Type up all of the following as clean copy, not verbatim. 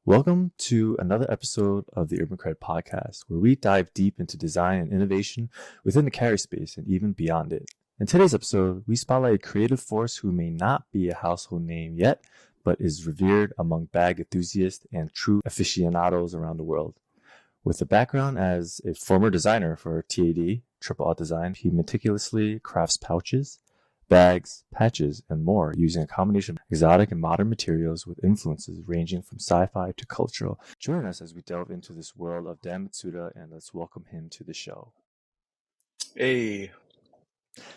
Welcome to another episode of the UrbanCred podcast, where we dive deep into design and innovation within the carry space and even beyond it. In today's episode, we spotlight a creative force who may not be a household name yet, but is revered among bag enthusiasts and true aficionados around the world. With a background as a former designer for TAD, Triple Aught Design, he meticulously crafts pouches, bags, patches, and more using a combination of exotic and modern materials with influences ranging from sci-fi to cultural. Join us as we delve into this world of Dan Matsuda, and let's welcome him to the show. Hey,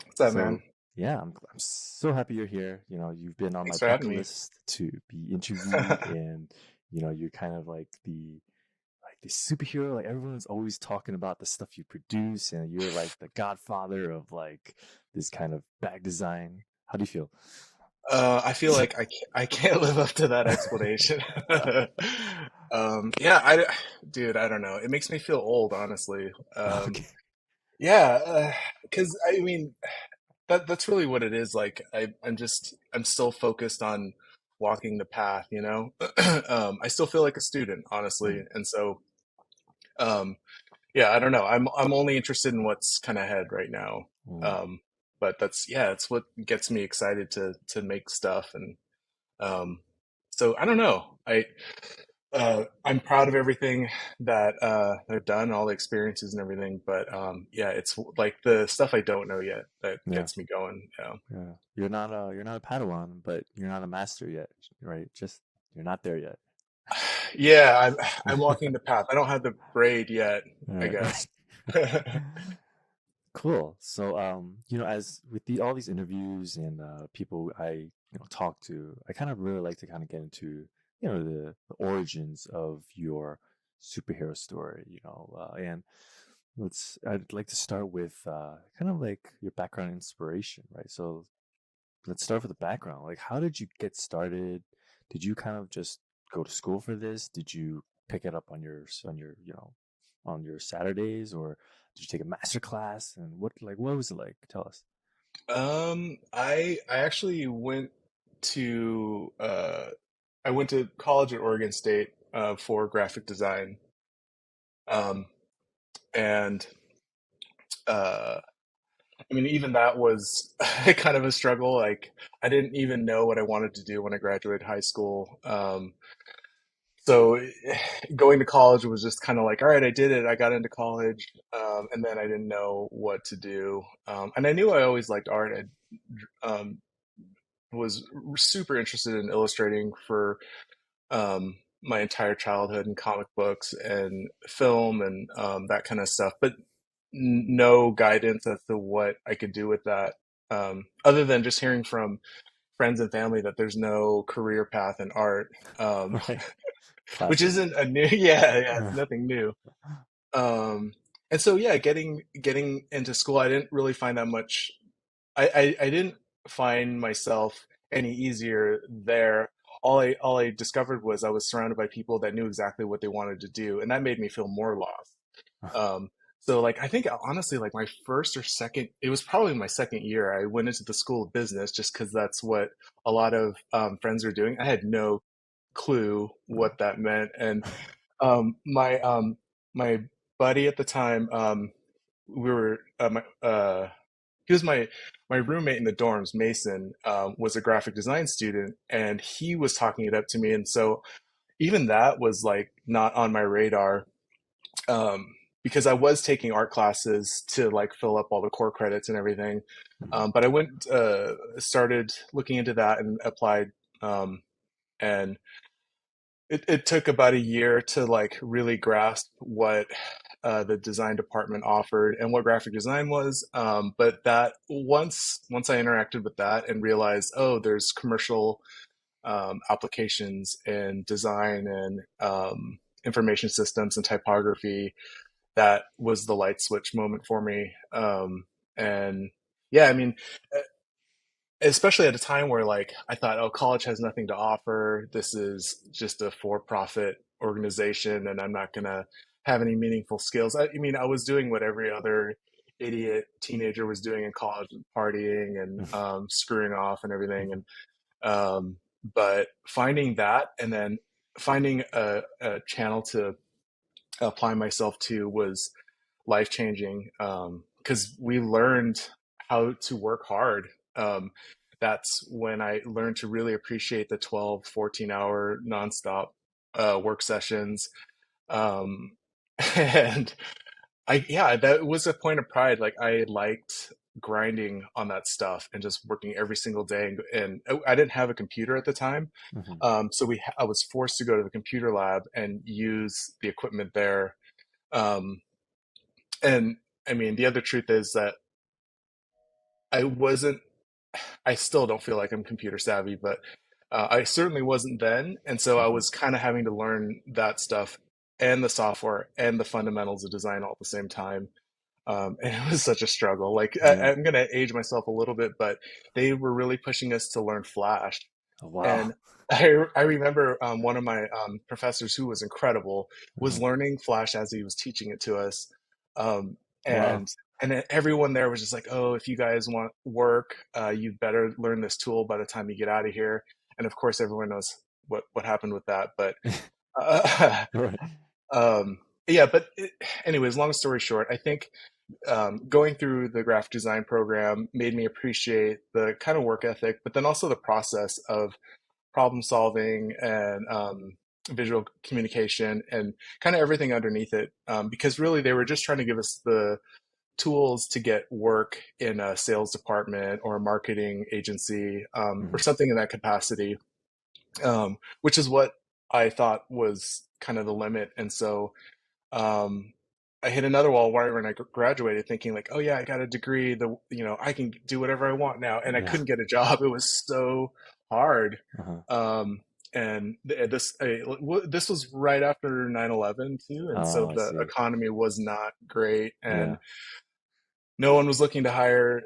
what's up, man? Yeah, I'm so happy you're here. You know, you've been on Thanks my for bucket having me. list to be interviewed, and you're kind of like the superhero. Like everyone's always talking about the stuff you produce, and you're like the godfather of like this kind of bag design. How do you feel? I feel like I can't live up to that explanation. Yeah, dude, I don't know. It makes me feel old, honestly. Okay. Yeah, because I mean that's really what it is. Like I'm still focused on walking the path, you know. I still feel like a student, honestly, Mm, and so um, yeah, I don't know. I'm only interested in what's kind of ahead right now. mm. Um, but it's what gets me excited to make stuff and um so I don't know. I'm proud of everything that I've done, all the experiences and everything, but yeah, it's like the stuff I don't know yet that Yeah, gets me going. Yeah. yeah. You're not a Padawan, but you're not a master yet, right? Just you're not there yet. Yeah, I'm walking the path. I don't have the braid yet, I Right, guess. right. Cool. So, as with all these interviews and people I talk to, I kind of really like to kind of get into the origins of your superhero story. And I'd like to start with kind of like your background inspiration, right? So let's start with the background. Like, how did you get started? Did you kind of just go to school for this? Did you pick it up on your Saturdays, or did you take a master class? And what was it like? Tell us. I actually I went to college at Oregon State for graphic design. Um, and uh, I mean, even that was kind of a struggle. Like, I didn't even know what I wanted to do when I graduated high school. So going to college was just kind of like, all right, I did it. I got into college, and then I didn't know what to do. And I knew I always liked art. I was super interested in illustrating for my entire childhood and comic books and film and that kind of stuff, but no guidance as to what I could do with that, other than just hearing from friends and family that there's no career path in art, Right. which Classic. isn't a new, yeah, it's nothing new. Um, and so, yeah, getting into school, I didn't really find that much. I didn't find myself any easier there. All I discovered was I was surrounded by people that knew exactly what they wanted to do, and that made me feel more lost. Um, so like I think honestly, like my first or second, it was probably my second year, I went into the School of Business just because that's what a lot of friends were doing. I had no clue what that meant, and my buddy at the time, we were he was my roommate in the dorms. Mason was a graphic design student, and he was talking it up to me. And so even that was like not on my radar, um, because I was taking art classes to like fill up all the core credits and everything. But I started looking into that and applied. And it took about a year to like really grasp what the design department offered and what graphic design was. But that once I interacted with that and realized, oh, there's commercial applications in design and information systems and typography, that was the light switch moment for me. And yeah, I mean, especially at a time where like I thought, oh, college has nothing to offer. This is just a for-profit organization, and I'm not gonna have any meaningful skills. I mean, I was doing what every other idiot teenager was doing in college, partying and screwing off and everything. And but finding that, and then finding a channel to apply myself to was life changing, because we learned how to work hard. Um, that's when I learned to really appreciate the 12, 14-hour nonstop work sessions. Um, and yeah, that was a point of pride. Like I liked grinding on that stuff and just working every single day. And I didn't have a computer at the time, Hmm. so I was forced to go to the computer lab and use the equipment there. Um, and I mean, the other truth is that I wasn't. I still don't feel like I'm computer savvy, but I certainly wasn't then. And so I Hmm. was kind of having to learn that stuff and the software and the fundamentals of design all at the same time. And it was such a struggle. Like Yeah. I'm going to age myself a little bit, but they were really pushing us to learn Flash. Oh, wow. And I remember one of my professors who was incredible was Uh-huh. learning Flash as he was teaching it to us. Um, Wow. and everyone there was just like, "Oh, if you guys want work, you better learn this tool by the time you get out of here." And of course, everyone knows what happened with that. But uh, Right. yeah. But anyways, long story short, I think going through the graphic design program made me appreciate the kind of work ethic, but then also the process of problem solving and visual communication and kind of everything underneath it. Because really, they were just trying to give us the tools to get work in a sales department or a marketing agency, or Hmm. something in that capacity, which is what I thought was kind of the limit. And so um, I hit another wall right when I graduated, thinking like, "Oh yeah, I got a degree. I can do whatever I want now," and I Yeah. couldn't get a job. It was so hard. Uh-huh. And this was right after 9/11 too, and so Oh, I the see. economy was not great, Yeah. and no one was looking to hire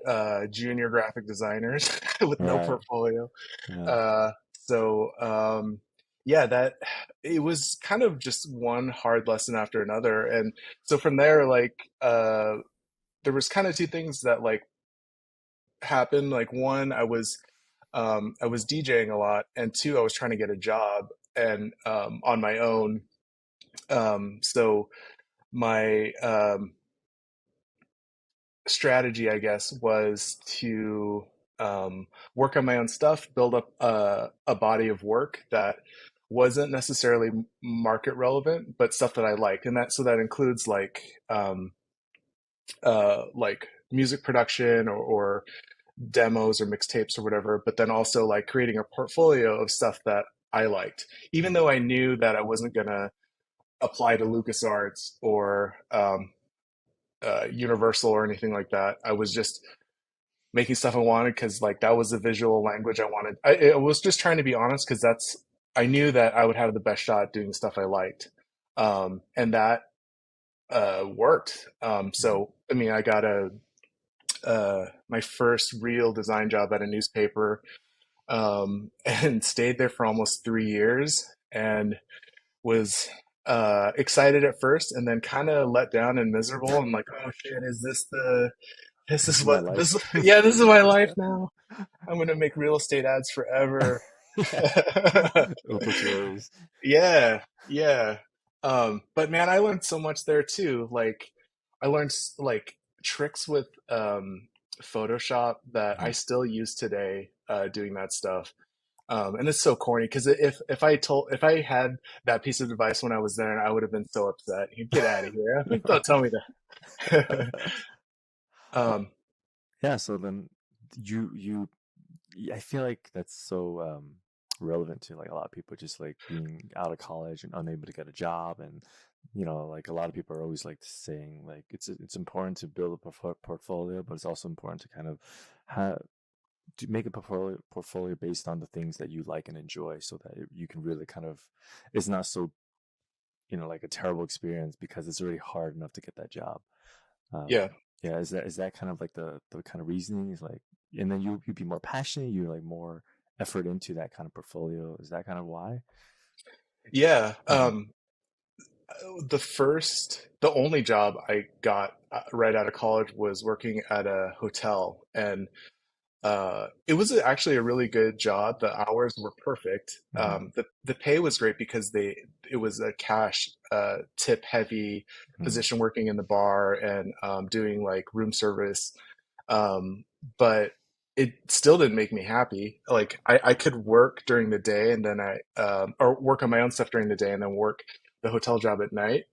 junior graphic designers with no Right. portfolio. Yeah. So yeah, that it was kind of just one hard lesson after another. And so from there, like there was kind of two things that like happened. Like one, I was DJing a lot, and two, I was trying to get a job and on my own. So my strategy, I guess, was to work on my own stuff, build up a body of work that wasn't necessarily market relevant, but stuff that I liked, and that includes like music production or demos or mixtapes or whatever, but then also like creating a portfolio of stuff that I liked, even Hmm. though I knew that I wasn't gonna apply to LucasArts or Universal or anything like that. I was just making stuff I wanted because like that was the visual language I wanted. I was just trying to be honest because I knew that I would have the best shot at doing the stuff I liked, and that worked. Hmm. So I mean, I got a my first real design job at a newspaper, and stayed there for almost 3 years, and was excited at first, and then kind of let down and miserable, and like, oh shit, is this the this This is is my what life. this yeah, this is my life now. I'm gonna make real estate ads forever. Yeah. Opportunities. Yeah, yeah. But man, I learned so much there too. Like, I learned like tricks with Photoshop that Hmm. I still use today, doing that stuff. And it's so corny because if I had that piece of advice when I was there, I would have been so upset. You get out of here! Don't tell me that. um, Yeah, so then you I feel like that's so relevant to like a lot of people just like being out of college and unable to get a job, and like a lot of people are always like saying like it's important to build a portfolio, but it's also important to kind of have to make a portfolio based on the things that you like and enjoy, so that you can really kind of, it's not so like a terrible experience because it's really hard enough to get that job. um, yeah. yeah, is that kind of like the kind of reasoning is like, and then you'd be more passionate, you like more effort into that kind of portfolio. Is that kind of why? Yeah. Hmm. The only job I got right out of college was working at a hotel, and it was actually a really good job. The hours were perfect. Mm-hmm. The pay was great because it was a cash tip heavy Mm-hmm. position, working in the bar and doing like room service. Um, but it still didn't make me happy. Like I could work during the day and then or work on my own stuff during the day and then work the hotel job at night.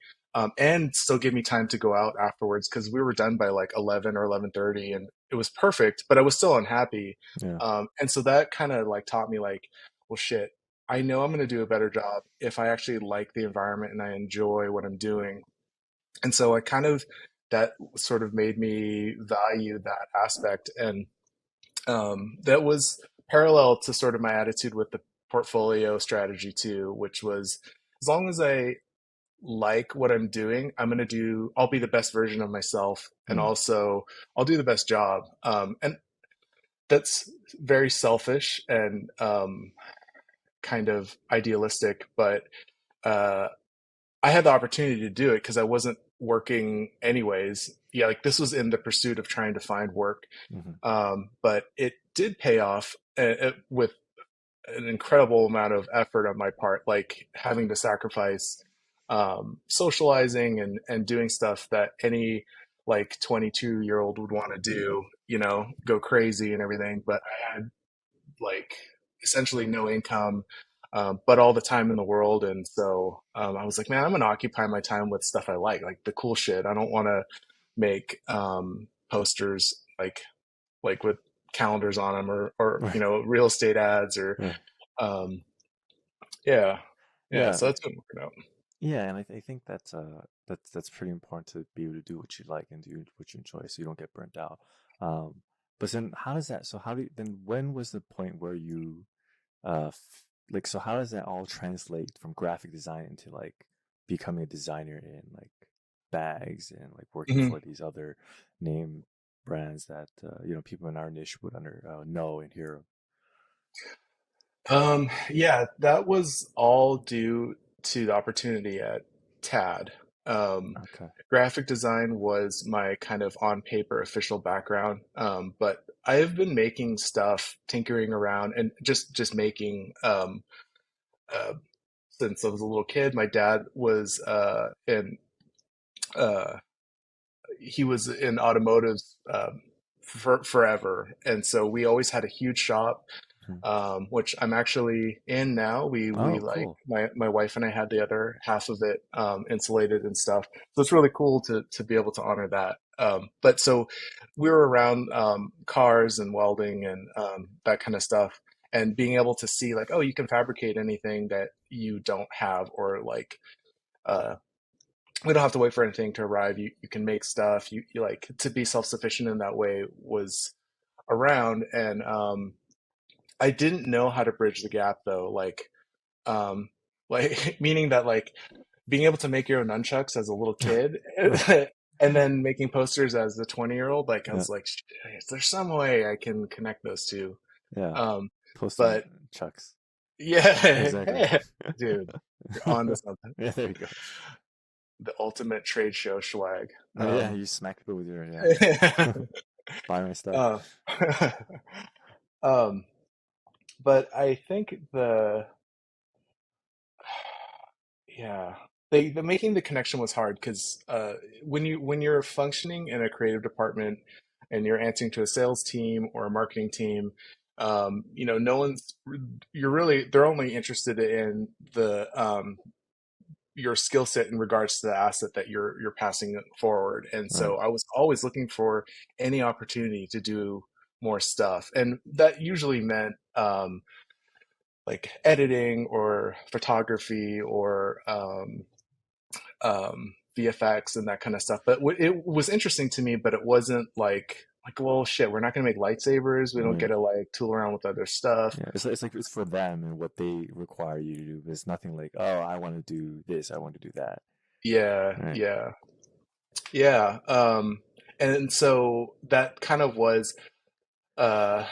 And still give me time to go out afterwards because we were done by like 11 or 11:30 and it was perfect, but I was still unhappy. Yeah. And so that kind of like taught me like, well, shit, I know I'm going to do a better job if I actually like the environment and I enjoy what I'm doing. And so I kind of, that sort of made me value that aspect. And that was parallel to sort of my attitude with the portfolio strategy too, which was as long as I like what I'm doing, I'll be the best version of myself. And Mm. also I'll do the best job. And that's very selfish and kind of idealistic, but uh, I had the opportunity to do it because I wasn't working anyways. Yeah, like this was in the pursuit of trying to find work. Mm-hmm. But it did pay off with an incredible amount of effort on my part, like having to sacrifice socializing and doing stuff that any like 22-year-old would want to do, go crazy and everything. But I had like essentially no income, but all the time in the world. And so I was like, man, I'm going to occupy my time with stuff I like the cool shit. I don't want to make posters like with calendars on them or Right. real estate ads or Yeah. um, yeah, yeah. Yeah. So that's been working out. Yeah, and I think that's pretty important to be able to do what you like and do what you enjoy, so you don't get burnt out. Um, but then how does that? So how do you, then when was the point where you like so how does that all translate from graphic design into like becoming a designer in like bags and like working Mhm. for these other name brands that people in our niche would know and hear of? Yeah, that was all due to the opportunity at TAD. Okay. Graphic design was my kind of on paper official background, but I have been making stuff, tinkering around, and just making uh, since I was a little kid. My dad was in uh, he was in automotive forever, and so we always had a huge shop, Mhm. which I'm actually in now. We Oh, like cool. my wife and I had the other half of it insulated and stuff. So it's really cool to be able to honor that. But so we were around cars and welding and that kind of stuff, and being able to see like, oh, you can fabricate anything that you don't have, or like uh, we don't have to wait for anything to arrive. You can make stuff. You like to be self sufficient in that way was around, and I didn't know how to bridge the gap though. Um, like meaning that like being able to make your own nunchucks as a little kid, Right. and then making posters as a 20-year-old. Like I Yeah. was like, is there some way I can connect those two? Yeah. Um, Posting but chucks. Exactly. yeah, dude, you're on to something. Yeah, there you go. The ultimate trade show swag. Yeah, you smack people with your buy my stuff. uh, um, but I think yeah, the making the connection was hard because when you're functioning in a creative department and you're answering to a sales team or a marketing team, no one's they're only interested in the your skill set in regards to the asset that you're passing forward. And Right. so I was always looking for any opportunity to do more stuff, and that usually meant like editing or photography or VFX and that kind of stuff. But it was interesting to me, but it wasn't like well, shit, we're not gonna make lightsabers. We don't get Right. to like tool around with other stuff. Yeah. It's like it's for them and what they require you to do. It's nothing like, oh, I want to do this, I want to do that. Yeah, Right. yeah, yeah. And so that kind of was uh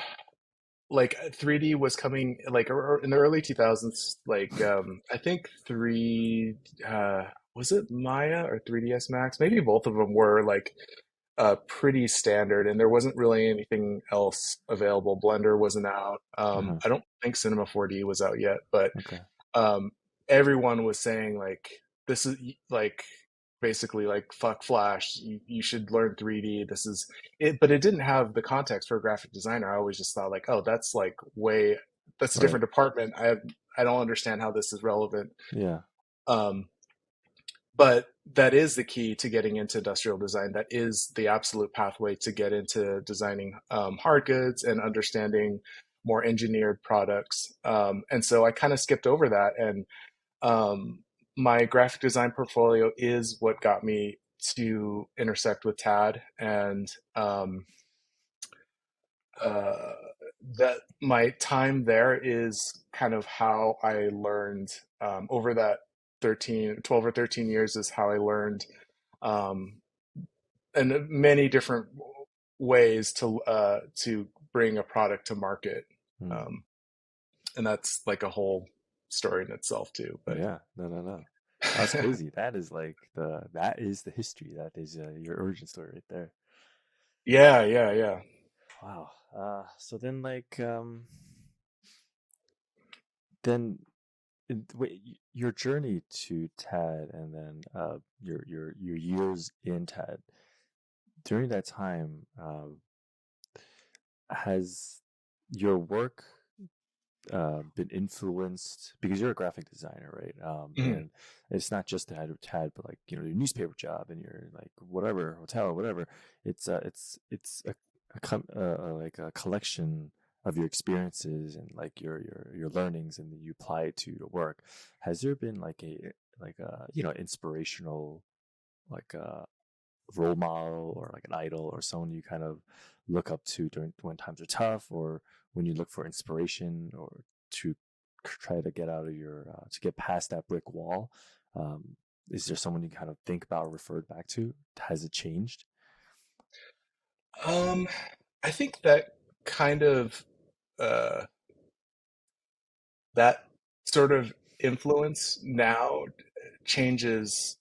like 3D was coming like in the early 2000s. Like I think 3 was it Maya or 3ds Max? Maybe both of them were like pretty standard, and there wasn't really anything else available. Blender wasn't out. Uh-huh. I don't think Cinema 4D was out yet, but Okay. um, everyone was saying like this is like basically like fuck Flash. You should learn 3D. This is it, but it didn't have the context for a graphic designer. I always just thought like, oh, that's like way that's a Right. different department. I don't understand how this is relevant. Yeah. Um, but that is the key to getting into industrial design. That is the absolute pathway to get into designing hard goods and understanding more engineered products. And so I kind of skipped over that. And um, my graphic design portfolio is what got me to intersect with TAD. And uh, that my time there is kind of how I learned over that 12 or 13 years is how I learned um, in many different ways to bring a product to market. Mm. Um, and that's like a whole story in itself too. But Yeah. No, no, no. That's crazy. That is like that is the history. That is your origin story right there. yeah, yeah, yeah. Wow. So then like then wait, your journey to TAD and then your years in TAD during that time, has your work been influenced because you're a graphic designer, right? Mhm. And it's not just TAD, but like your newspaper job and your like whatever hotel or whatever. It's like a collection of your experiences and like your learnings, and then you apply it to your work. Has there been like a inspirational like a role model or like an idol or someone you kind of look up to during when times are tough, or when you look for inspiration or to try to get out of your to get past that brick wall? Is there someone you kind of think about or referred back to? Has it changed? um, I think that kind of uh, that sort of influence now changes.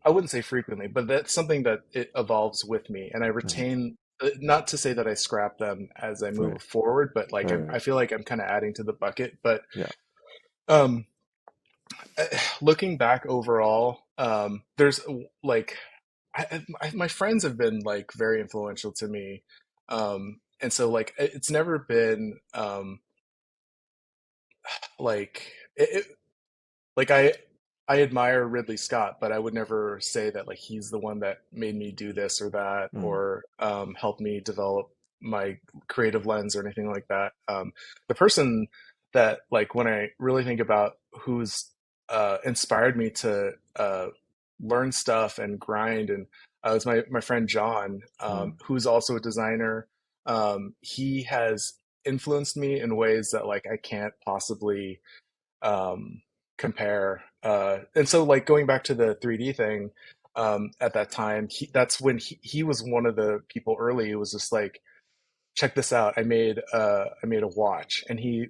I wouldn't say frequently, but that's something that it evolves with me, and I Mhm. retain. Not to say that I scrap them as I Right, move forward, but like right, right. I feel like I'm kind of adding to the bucket. But Yeah. um, looking back overall, there's like my friends have been like very influential to me, and so like it's never been like like I admire Ridley Scott, but I would never say that like he's the one that made me do this or that Mm, or helped me develop my creative lens or anything like that. The person that like when I really think about who's inspired me to learn stuff and grind, and it's my friend John, mm, who's also a designer. He has influenced me in ways that like I can't possibly um, compare. And so, like going back to the 3D thing, at that time, that's when he was one of the people early. It was just like, check this out. I made a watch, and he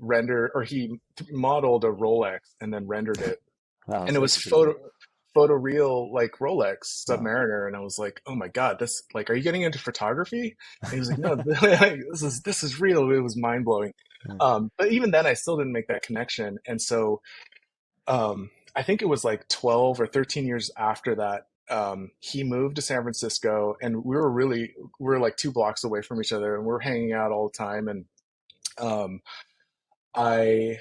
modeled a Rolex and then rendered it, wow, and it so was that's pretty cool. photoreal like Rolex Wow. Submariner, and I was like, oh my god, this like, are you getting into photography? And he was like, no, this is real. It was mind blowing. Yeah. But even then, I still didn't make that connection, and so I think it was like 12 or 13 years after that, he moved to San Francisco, and we were like 2 blocks away from each other, and we are hanging out all the time. And um, I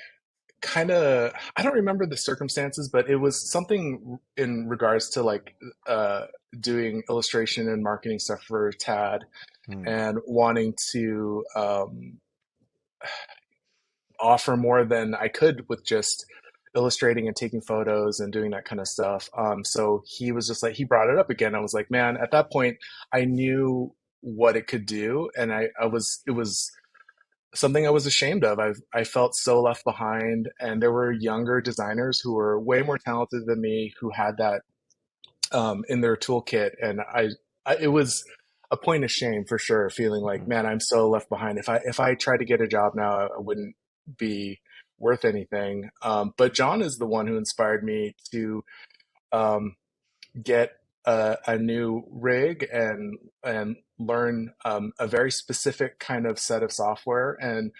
I don't remember the circumstances, but it was something in regards to like uh, doing illustration and marketing stuff for TAD Mm, and wanting to offer more than I could with just illustrating and taking photos and doing that kind of stuff. So he was just like, he brought it up again. I was like, man, at that point, I knew what it could do, and it was something I was ashamed of. I felt so left behind, and there were younger designers who were way more talented than me who had that in their toolkit, and it was a point of shame for sure, feeling like, mm, man, I'm so left behind. If I tried to get a job now, I wouldn't be worth anything. But John is the one who inspired me to um, get a new rig and learn a very specific kind of set of software. And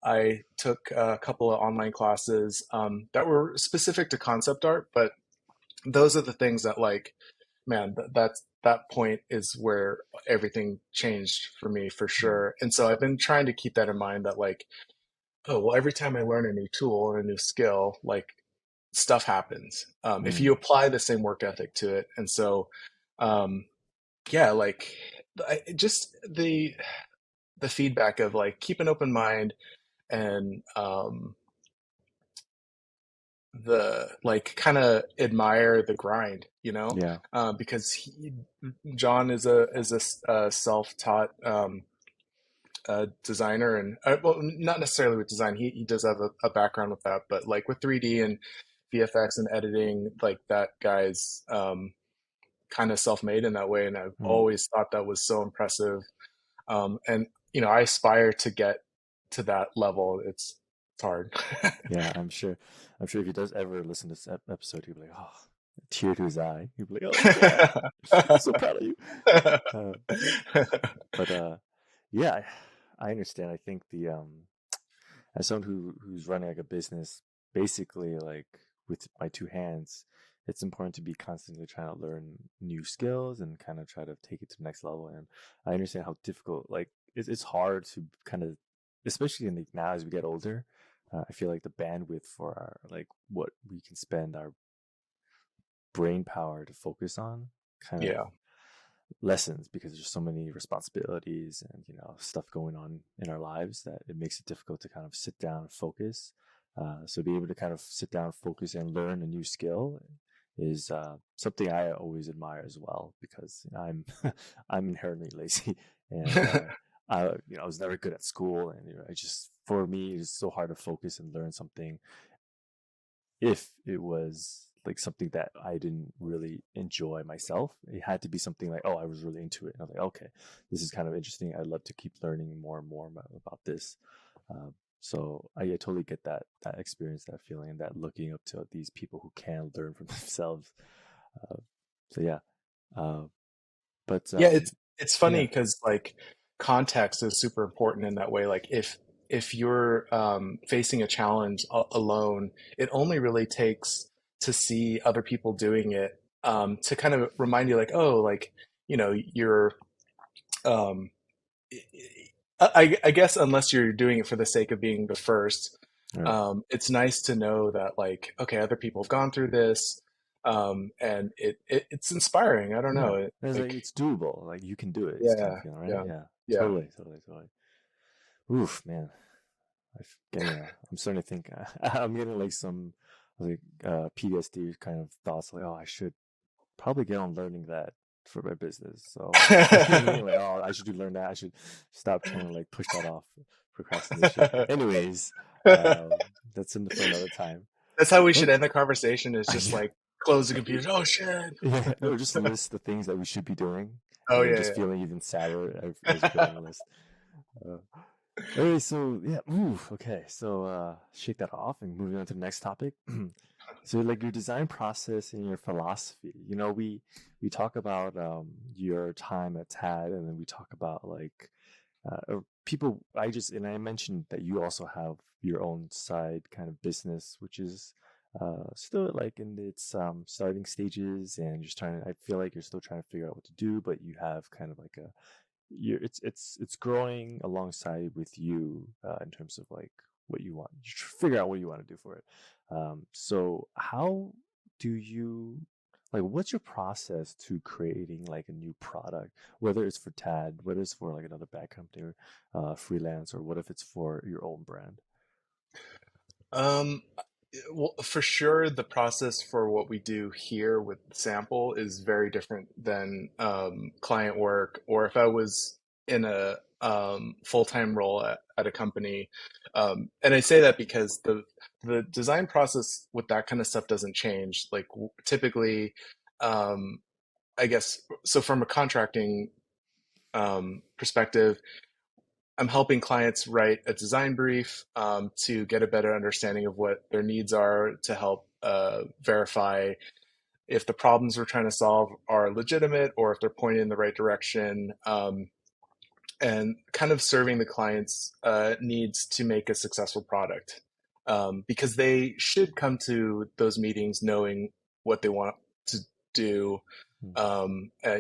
I took a couple of online classes that were specific to concept art, but those are the things that like, man, that point is where everything changed for me for Mm, sure. And so I've been trying to keep that in mind that like, oh, well, every time I learn a new tool and a new skill, like stuff happens if you mm, apply the same work ethic to it. And so, um, yeah, like just the feedback of like keep an open mind and the like kind of admire the grind, you know, yeah. because John is a self-taught designer and well, not necessarily with design. He does have a background with that, but like with 3D and VFX and editing, like that guy's kind of self-made in that way, and I've Mm, always thought that was so impressive. And you know, I aspire to get to that level. It's hard. yeah, I'm sure if he does ever listen to this episode, he'll be like, oh, a tear to his eye. He'll be like, oh, Dan, I'm so proud of you. Uh, but yeah, I understand. I think the as someone who's running like a business, basically like with my two hands, it's important to be constantly trying to learn new skills and kind of try to take it to the next level. And I understand how difficult, like it's hard to kind of, especially in the, now as we get older. I feel like the bandwidth for our like what we can spend our brain power to focus on kind of Yeah. lessons because there's so many responsibilities and stuff going on in our lives that it makes it difficult to kind of sit down and focus. So being able to kind of sit down, focus, and learn a new skill is something I always admire as well because I'm I'm inherently lazy and I was never good at school and I just for me it's so hard to focus and learn something if it was like something that I didn't really enjoy myself. It had to be something like, oh, I was really into it. And I was like, okay, this is kind of interesting. I'd love to keep learning more and more about this. So I totally get that experience, that feeling, and that looking up to these people who can learn from themselves. Uh, so yeah, uh, but Yeah, it's funny yeah, because like context is super important in that way. Like if you're facing a challenge alone, it only really takes to see other people doing it to kind of remind you like, oh, like, you know, you're um, I guess unless you're doing it for the sake of being the first, all right, it's nice to know that like, okay, other people have gone through this, and it's inspiring. I don't yeah. know, it, It's like like, it's doable. Like you can do it. It's kind of yeah, feeling, right? yeah, Yeah, yeah. totally, totally, totally. Oof, man. I'm starting to think I'm getting like some like PTSD kind of thoughts like, oh, I should probably get on learning that for my business. So you know what I mean? Like, oh, I should do learn that. I should stop trying to like push that off, procrastination. Anyways, um, that's for another time. That's how we should But end the conversation. Is just yeah, like close the computer. Oh shit. yeah, or just list the things that we should be doing, Oh and then just yeah, feeling even sadder as you go yeah. down the list. Uh, Anyway, so yeah, oof, okay. So shake that off and moving on to the next topic. So like your design process and your philosophy. We talk about your time at TAD and then we talk about like people I mentioned that you also have your own side kind of business which is still like in its starting stages and just trying to I feel like you're still trying to figure out what to do, but you have kind of like a it's growing alongside with you in terms of like what you want. You figure out what you want to do for it. So how do you like? What's your process to creating like a new product? Whether it's for TAD, whether it's for like another bag company or freelance, or what if it's for your own brand? Um, well, for sure, the process for what we do here with sample is very different than client work, or if I was in a full-time role at a company. And I say that because the design process with that kind of stuff doesn't change. Like typically, um, I guess, so from a contracting perspective, I'm helping clients write a design brief to get a better understanding of what their needs are to help verify if the problems we're trying to solve are legitimate or if they're pointed in the right direction, and kind of serving the client's needs to make a successful product. Because they should come to those meetings knowing what they want to do, Mm. um, uh,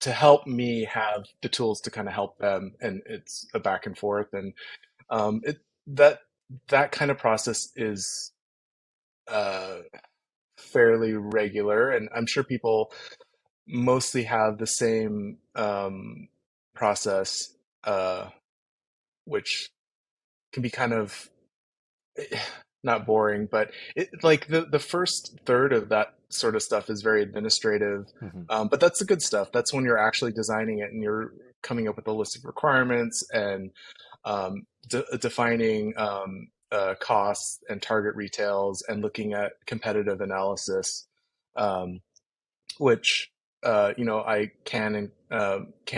to help me have the tools to kind of help them. And it's a back and forth. And it that that kind of process is uh, fairly regular. And I'm sure people mostly have the same process, uh, which can be kind of not boring, but like the first third of that sort of stuff is very administrative. Mm-hmm. But that's the good stuff. That's when you're actually designing it and you're coming up with a list of requirements and defining costs and target retails and looking at competitive analysis, um, which I can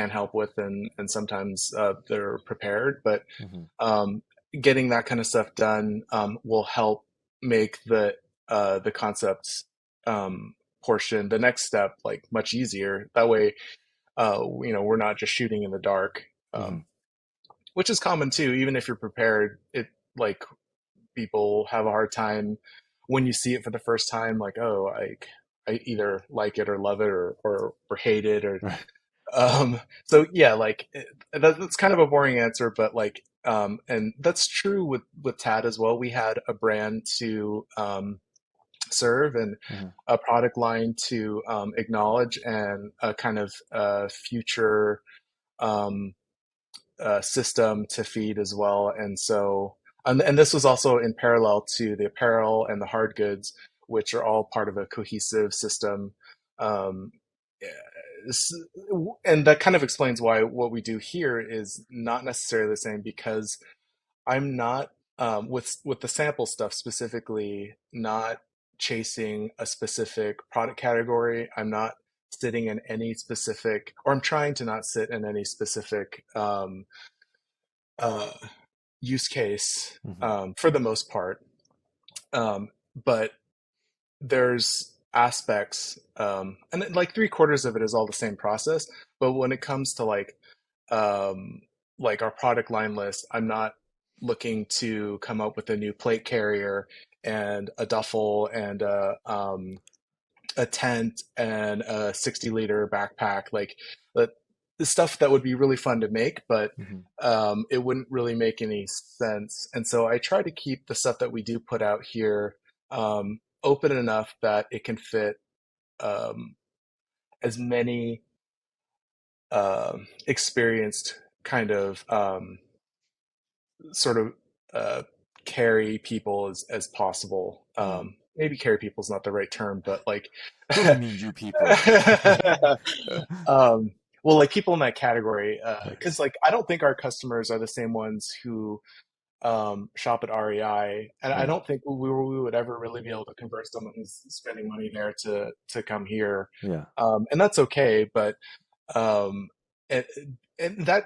help with, and sometimes they're prepared, but Mm-hmm. um, getting that kind of stuff done will help make the concepts portion, the next step, like much easier. That way, we're not just shooting in the dark, Mm-hmm. which is common too. Even if you're prepared, it like people have a hard time when you see it for the first time. Like, oh, I either like it or love it or hate it or Right. so yeah, like that's kind of a boring answer, but like, and that's true with Tad as well. We had a brand to serve and Mm-hmm. a product line to acknowledge and a kind of future um, system to feed as well. And so, and this was also in parallel to the apparel and the hard goods, which are all part of a cohesive system. Um, and that kind of explains why what we do here is not necessarily the same, because I'm not with the sample stuff specifically, not chasing a specific product category. I'm not sitting in any specific, or I'm trying to not sit in any specific uh, use case Mm-hmm. for the most part. But there's aspects, and like three-quarters of it is all the same process. But when it comes to um, like our product line list, I'm not looking to come up with a new plate carrier and a duffel and a tent and a 60-liter backpack, like the stuff that would be really fun to make, but Mm-hmm. it wouldn't really make any sense. And so I try to keep the stuff that we do put out here open enough that it can fit um, as many experienced kind of sort of uh, carry people as possible. Mm. Maybe carry people is not the right term, but like, Really mean you people. um, well, like people in that category, Nice. because like I don't think our customers are the same ones who shop at REI, and I Right. don't think we would ever really be able to convert someone who's spending money there to come here, Yeah. and that's okay. But um, and, and that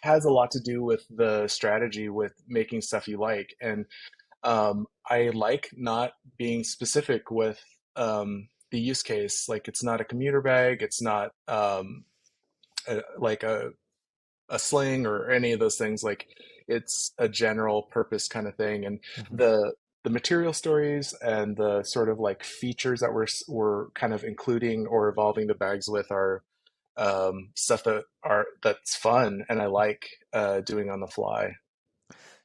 has a lot to do with the strategy with making stuff you like. And I like not being specific with the use case. Like it's not a commuter bag, it's not like a sling or any of those things. Like it's a general purpose kind of thing. And Mm-hmm. the material stories and the sort of like features that we're kind of including or evolving the bags with are stuff that's fun and I like doing on the fly.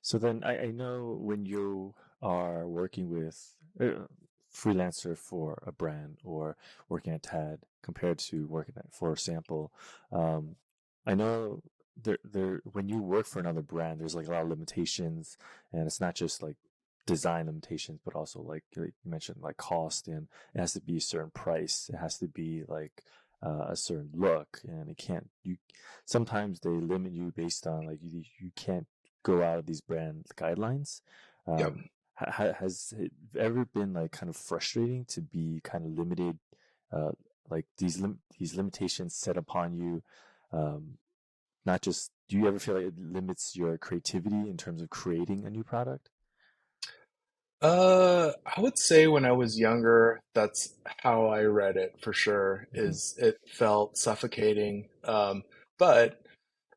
So then I know when you are working with a freelancer for a brand or working at TAD compared to working for a sample, um, I know there when you work for another brand, there's like a lot of limitations, and it's not just like design limitations, but also like you mentioned, like cost, and it has to be a certain price. It has to be like a certain look, and it can't you. Sometimes they limit you based on like you can't go out of these brand guidelines. Yep. Has it ever been like kind of frustrating to be kind of limited, uh, like these limitations set upon you? Um, Not just, do you ever feel like it limits your creativity in terms of creating a new product? I would say when I was younger, that's how I read it for sure, Hmm. is it felt suffocating. But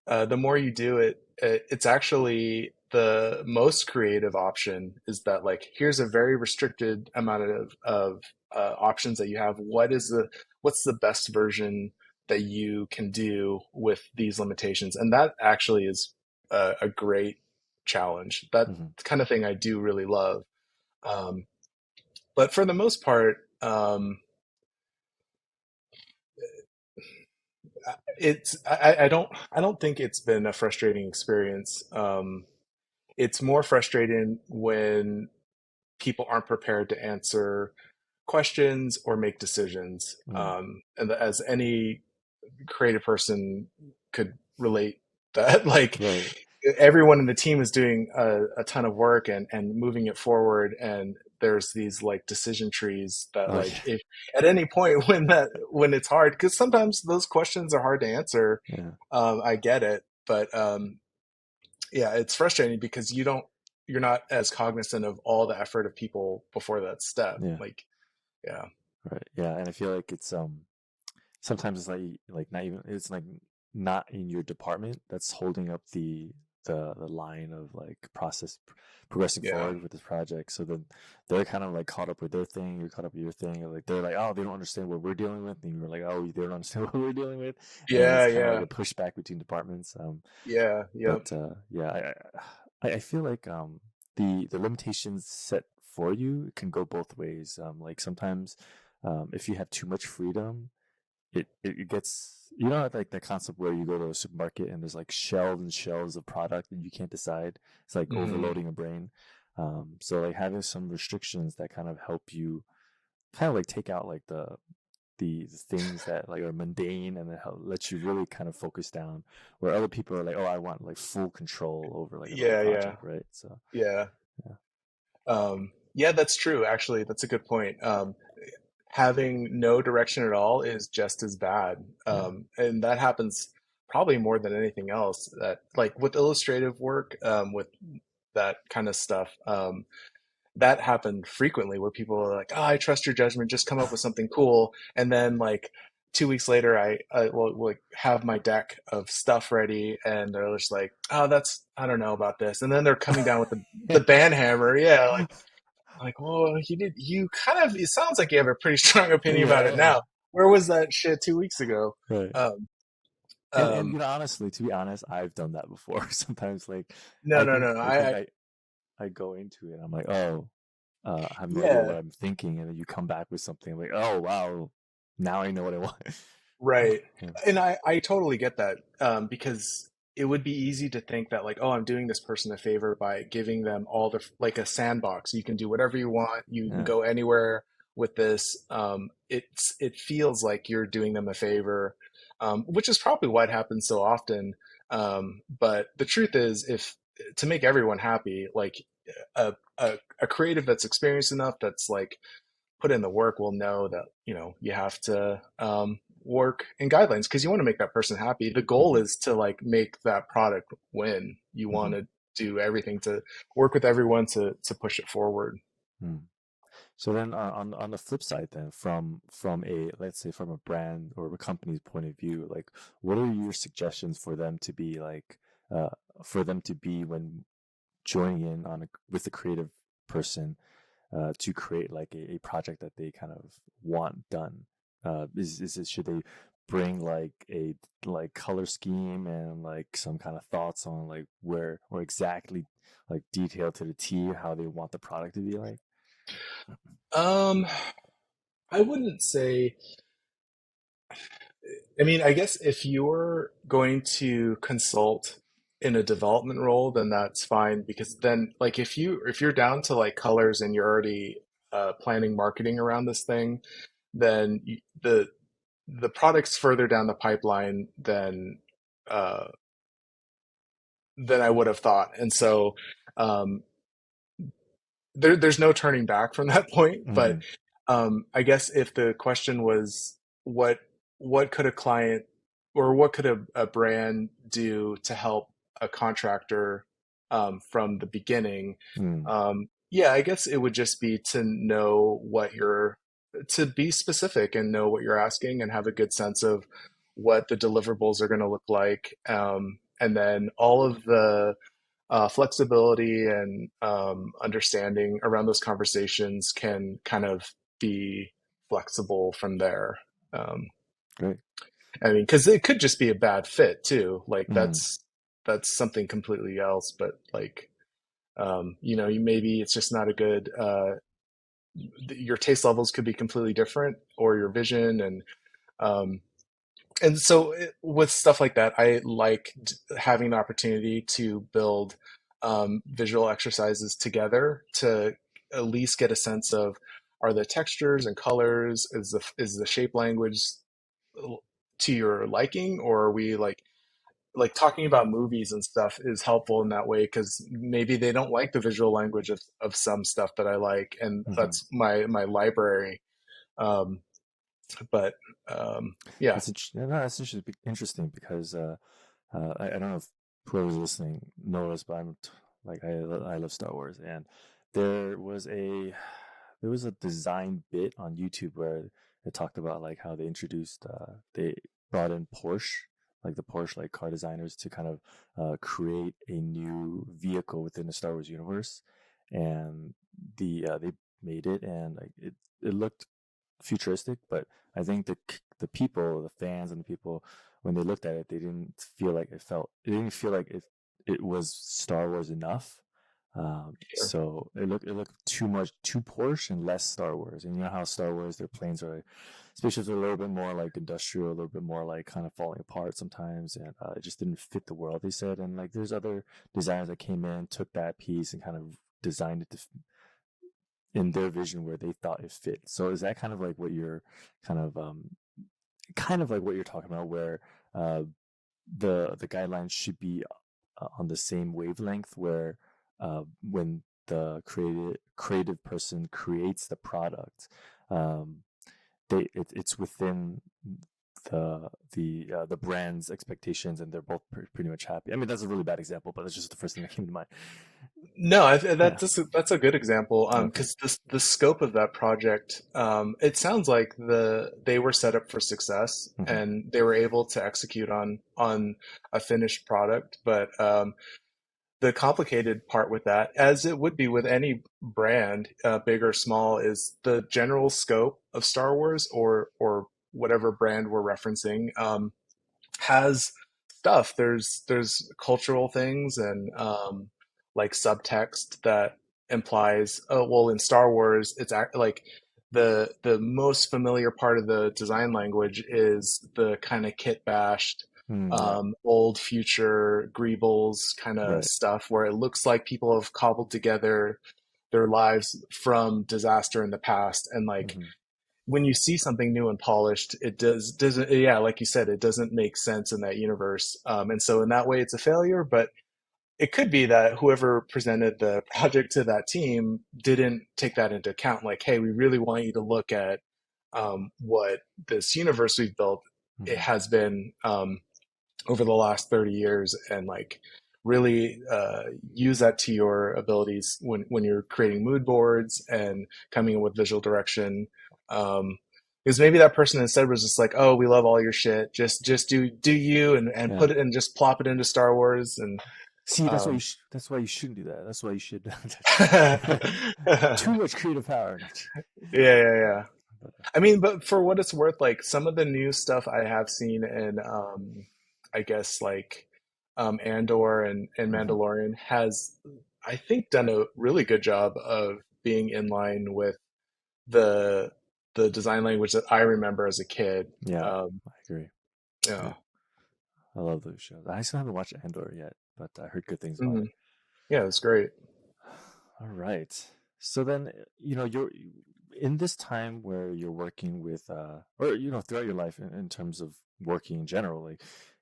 the more you do it, it's actually the most creative option is that like here's a very restricted amount of options that you have. What's the best version that you can do with these limitations? And that actually is a great challenge. That Hmm. kind of thing I do really love. Um, but for the most part, I don't think it's been a frustrating experience. It's more frustrating when people aren't prepared to answer questions or make decisions. Mm. And as any creative person could relate, that like Right. everyone in the team is doing a ton of work and moving it forward, and there's these like decision trees that Oh like yeah. if at any point when it's hard, because sometimes those questions are hard to answer. Yeah. I get it, but yeah, it's frustrating because you're not as cognizant of all the effort of people before that step. Yeah. Like, yeah, Right. Yeah. And I feel like it's sometimes it's like not even it's like not in your department that's holding up the line of like progressing yeah, forward with this project. So then they're kind of like caught up with their thing, you're caught up with your thing, or like they're like, oh, they don't understand what we're dealing with, and you're like, oh, they don't understand what we're dealing with, and it's yeah, kind of like yeah, a pushback between departments. yeah, yep, But yeah, I feel like the limitations set for you can go both ways. Like sometimes if you have too much freedom, it gets, you know, like that concept where you go to a supermarket and there's like shelves and shelves of product and you can't decide. It's like hmm, overloading a brain. So like having some restrictions that kind of help you kind of like take out like the things that like are mundane and that help let you really kind of focus down, where other people are like, oh, I want like full control over like the whole yeah, yeah, project, right? So yeah. yeah. Yeah, that's true. Actually, that's a good point. Having no direction at all is just as bad. Yeah. And that happens probably more than anything else. That like with illustrative work, with that kind of stuff, that happened frequently where people are like, "Oh, I trust your judgment. Just come up with something cool." And then like 2 weeks later, I will like have my deck of stuff ready, and they're just like, "Oh, that's I don't know about this." And then they're coming down with the band hammer. Yeah, like, well, you kind of, it sounds like you have a pretty strong opinion about it Yeah. now. Where was that shit 2 weeks ago? Right. Um, And um, you know, honestly, to be honest, I've done that before. Sometimes like no, no, no, no. I think I go into it, I'm like, oh, I have no idea what Yeah, I'm thinking, and then you come back with something like, oh wow, now I know what I want. right. Yeah. And I totally get that, because it would be easy to think that like, oh, I'm doing this person a favor by giving them all the, like a sandbox. You can do whatever you want. You can Yeah. go anywhere with this. It feels like you're doing them a favor, which is probably what happens so often. But the truth is, if to make everyone happy, like a creative that's experienced enough, that's like put in the work, will know that you have to work in guidelines because you want to make that person happy. The goal Hmm. is to like make that product win. You want Hmm. to do everything to work with everyone to push it forward. Hmm. So then, on the flip side, then from a, let's say, from a brand or a company's point of view, like what are your suggestions for them to be like, uh, for them to be when joining in on with a creative person, to create like a project that they kind of want done? Is it, should they bring like a like color scheme and like some kind of thoughts on like where or exactly like detail to the T how they want the product to be like? Um, I wouldn't say. I mean, I guess if you're going to consult in a development role, then that's fine because then, like, if you're down to like colors and you're already planning marketing around this thing, then the product's further down the pipeline uh, than I would have thought, and so um, there's no turning back from that point. But Mm-hmm. I guess if the question was what what could a client or what could a brand do to help a contractor from the beginning, Mm. yeah, I guess it would just be to know what you're, to be specific and know what you're asking and have a good sense of what the deliverables are going to look like. And then all of the flexibility and understanding around those conversations can kind of be flexible from there. Um, Great. I mean, because it could just be a bad fit too. Like Mm, that's something completely else. But like, maybe it's just not a good. Your taste levels could be completely different, or your vision, um, and so with stuff like that, I like having the opportunity to build visual exercises together to at least get a sense of, are the textures and colors, is the shape language to your liking, or are we like talking about movies and stuff is helpful in that way because maybe they don't like the visual language of some stuff that I like, and hmm. that's my library. Um, but yeah, No, that's interesting because I don't know if whoever's listening knows, but I love Star Wars, and there was a there was a design bit on YouTube where it talked about like how they brought in Porsche, like the Porsche like car designers to kind of create a new vehicle within the Star Wars universe, and they made it, and like it looked futuristic, but I think the people, the fans, and the people when they looked at it, they didn't feel like it was Star Wars enough. sure. So it looked too Porsche and less Star Wars. And you know how Star Wars, their planes are, spaceships are a little bit more like industrial, a little bit more like kind of falling apart sometimes, and it just didn't fit the world. They said, and like there's other designers that came in, took that piece, and kind of designed it in their vision where they thought it fit. So is that kind of like what you're kind of kind of like what you're talking about, where uh, the guidelines should be on the same wavelength, where when the creative person creates the product, um, it's within the brand's expectations, and they're both pretty much happy. I mean, that's a really bad example, but that's just the first thing that came to mind. No, Yeah. that's a good example. Okay. Because the scope of that project, it sounds like they were set up for success Hmm. and they were able to execute on a finished product. But the complicated part with that, as it would be with any brand, big or small, is the general scope of Star Wars or whatever brand we're referencing. Has stuff. There's cultural things and like subtext that implies, oh well, in Star Wars it's like the most familiar part of the design language is the kind of kit bashed Mm, yeah. old future Greebles kind of Right. stuff where it looks like people have cobbled together their lives from disaster in the past, and like Hmm. when you see something new and polished, it doesn't yeah, like you said, it doesn't make sense in that universe. And so in that way, it's a failure. But it could be that whoever presented the project to that team didn't take that into account. Like, hey, we really want you to look at what this universe we've built it Hmm. has been over the last 30 years, and like really use that to your abilities when you're creating mood boards and coming in with visual direction. Um, because maybe that person instead was just like, "Oh, we love all your shit. Just do you and Yeah. put it and just plop it into Star Wars." And See, um, that's why you shouldn't do that. That's why you should too yeah, much creative power. yeah, yeah. But, I mean, but for what it's worth, like some of the new stuff I have seen in, I guess like Andor and mhm. Mandalorian has, I think, done a really good job of being in line with the the design language that I remember as a kid. Yeah, I agree. Yeah, Yeah, I love those shows. I still haven't watched Andor yet, but I heard good things about it. Mhm. Yeah, it's great. All right. So then, you're in this time where you're working with, or throughout your life in terms of working generally,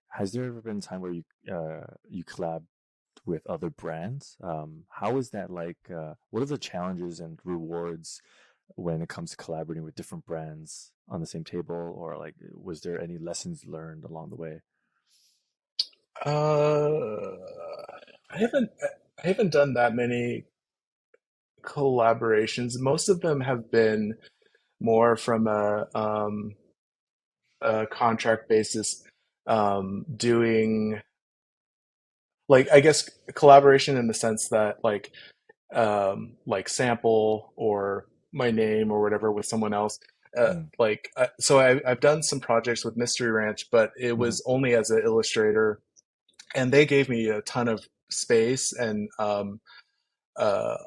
has there ever been a time where you collab with other brands? How is that like? What are the challenges and rewards when it comes to collaborating with different brands on the same table, or like, was there any lessons learned along the way? Uh, I haven't done that many collaborations. Most of them have been more from a contract basis, doing like I guess collaboration in the sense that like sample or my name or whatever with someone else. Mm, So I've done some projects with Mystery Ranch, but it mhm, was only as an illustrator, and they gave me a ton of space and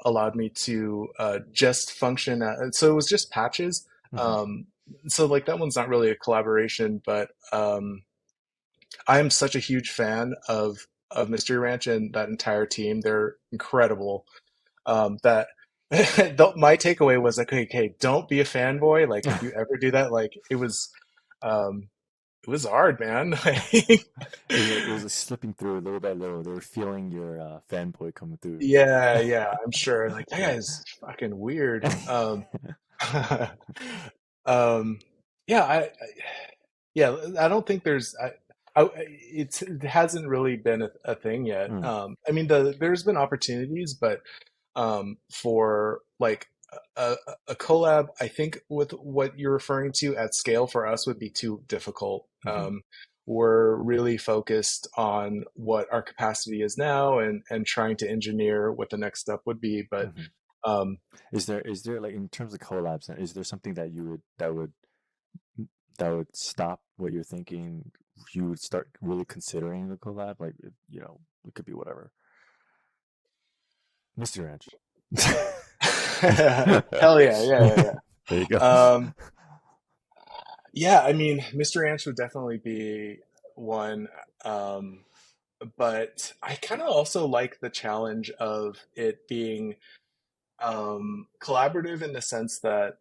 allowed me to just function. So it was just patches. mhm, Um, so like that one's not really a collaboration, but I am such a huge fan of Mystery Ranch and that entire team. They're incredible. That my takeaway was like, okay, don't be a fanboy. Like if you ever do that, like um, it was hard, man. it was like slipping through little by little. They were feeling your fanboy coming through. Yeah, yeah, I'm sure. Like that guy's fucking weird. Um, yeah, yeah, I don't think it hasn't really been a thing yet. Mm, I mean, there's been opportunities, but for like a, a collab, I think with what you're referring to at scale for us would be too difficult. mhm, We're really focused on what our capacity is now and trying to engineer what the next step would be. But mhm. um, Is there like in terms of collabs, is there something that you would that would stop what you're thinking? You would start really considering the collab, like you know, it could be whatever. Mr. Ranch. hell yeah, yeah, yeah, yeah. There you go. Yeah, I mean, Mr. Ants would definitely be one. Um, but I kind of also like the challenge of it being collaborative in the sense that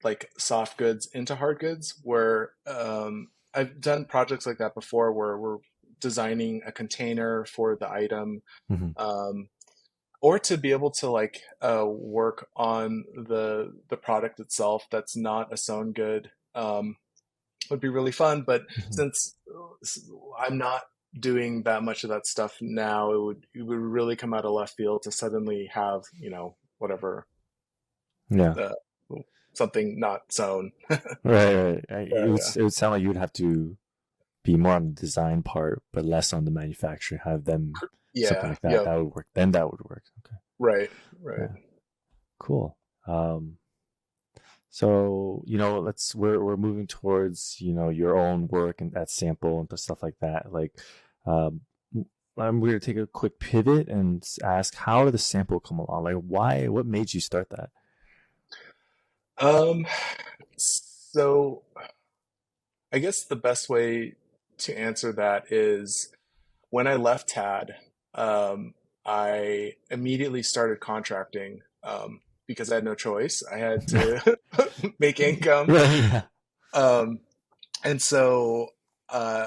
like soft goods into hard goods, where I've done projects like that before where we're designing a container for the item, Mhm, um, or to be able to like work on the product itself that's not a sewn good. Would be really fun. But mhm. since I'm not doing that much of that stuff now, it would really come out of left field to suddenly have, whatever, Yeah. uh, something not sewn. Right, right. Yeah, It would sound like you would have to be more on the design part, but less on the manufacturing. Have them something yeah, like that. yeah, That would work. Then that would work. Okay. right, right. Yeah. Cool. So you know, we're moving towards you know your own work and that sample and stuff like that. Like, um, I'm going to take a quick pivot and ask, how did the sample come along? Like, why? What made you start that? Um, so I guess the best way to answer that is when I left TAD, I immediately started contracting because I had no choice. I had to make income. Right. Yeah. Um, and so, uh,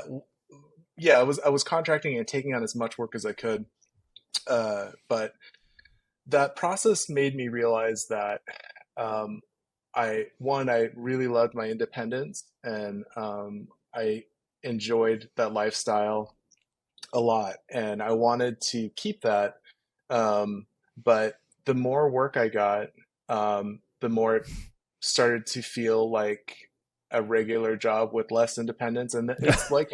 yeah, I was contracting and taking on as much work as I could. But that process made me realize that um, I really loved my independence, and I enjoyed that lifestyle a lot, and I wanted to keep that. Um, but the more work I got, the more it started to feel like a regular job with less independence, and it's like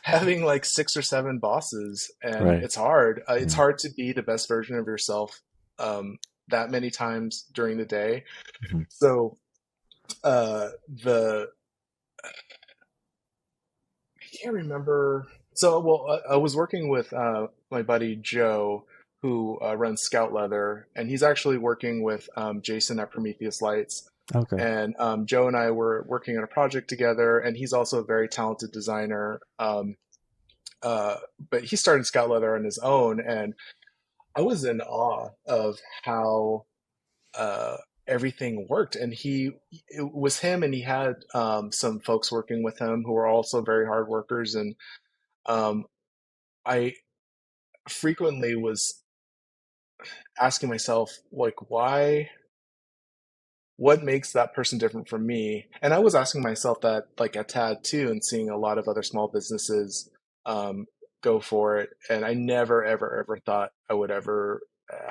having like six or seven bosses, and Right. it's hard. It's Mm, hard to be the best version of yourself that many times during the day. mhm. So the I can't remember. So, well, I was working with my buddy Joe, who runs Scout Leather, and he's actually working with Jason at Prometheus Lights. Okay. And Joe and I were working on a project together, and he's also a very talented designer. Uh, but he started Scout Leather on his own, and I was in awe of how uh, everything worked. And it was him, and he had some folks working with him who were also very hard workers. And um, I frequently was asking myself, like, what makes that person different from me? And I was asking myself that, like, at TAD too, and seeing a lot of other small businesses um, go for it. And I never, ever, ever thought I would ever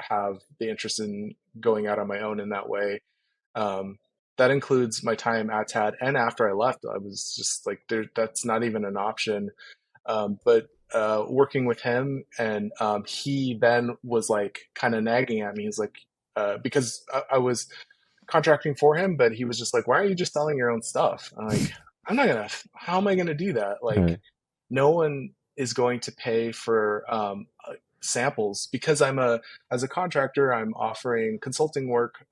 have the interest in going out on my own in that way. Um, that includes my time at TAD and after I left. I was just like, there, that's not even an option. But working with him, and he then was like kind of nagging at me. He's like, because I was contracting for him, but he was just like, "Why are you just selling your own stuff?" I'm like, "I'm not gonna. How am I gonna do that? Like, Right. no one is going to pay for samples because as a contractor, I'm offering consulting work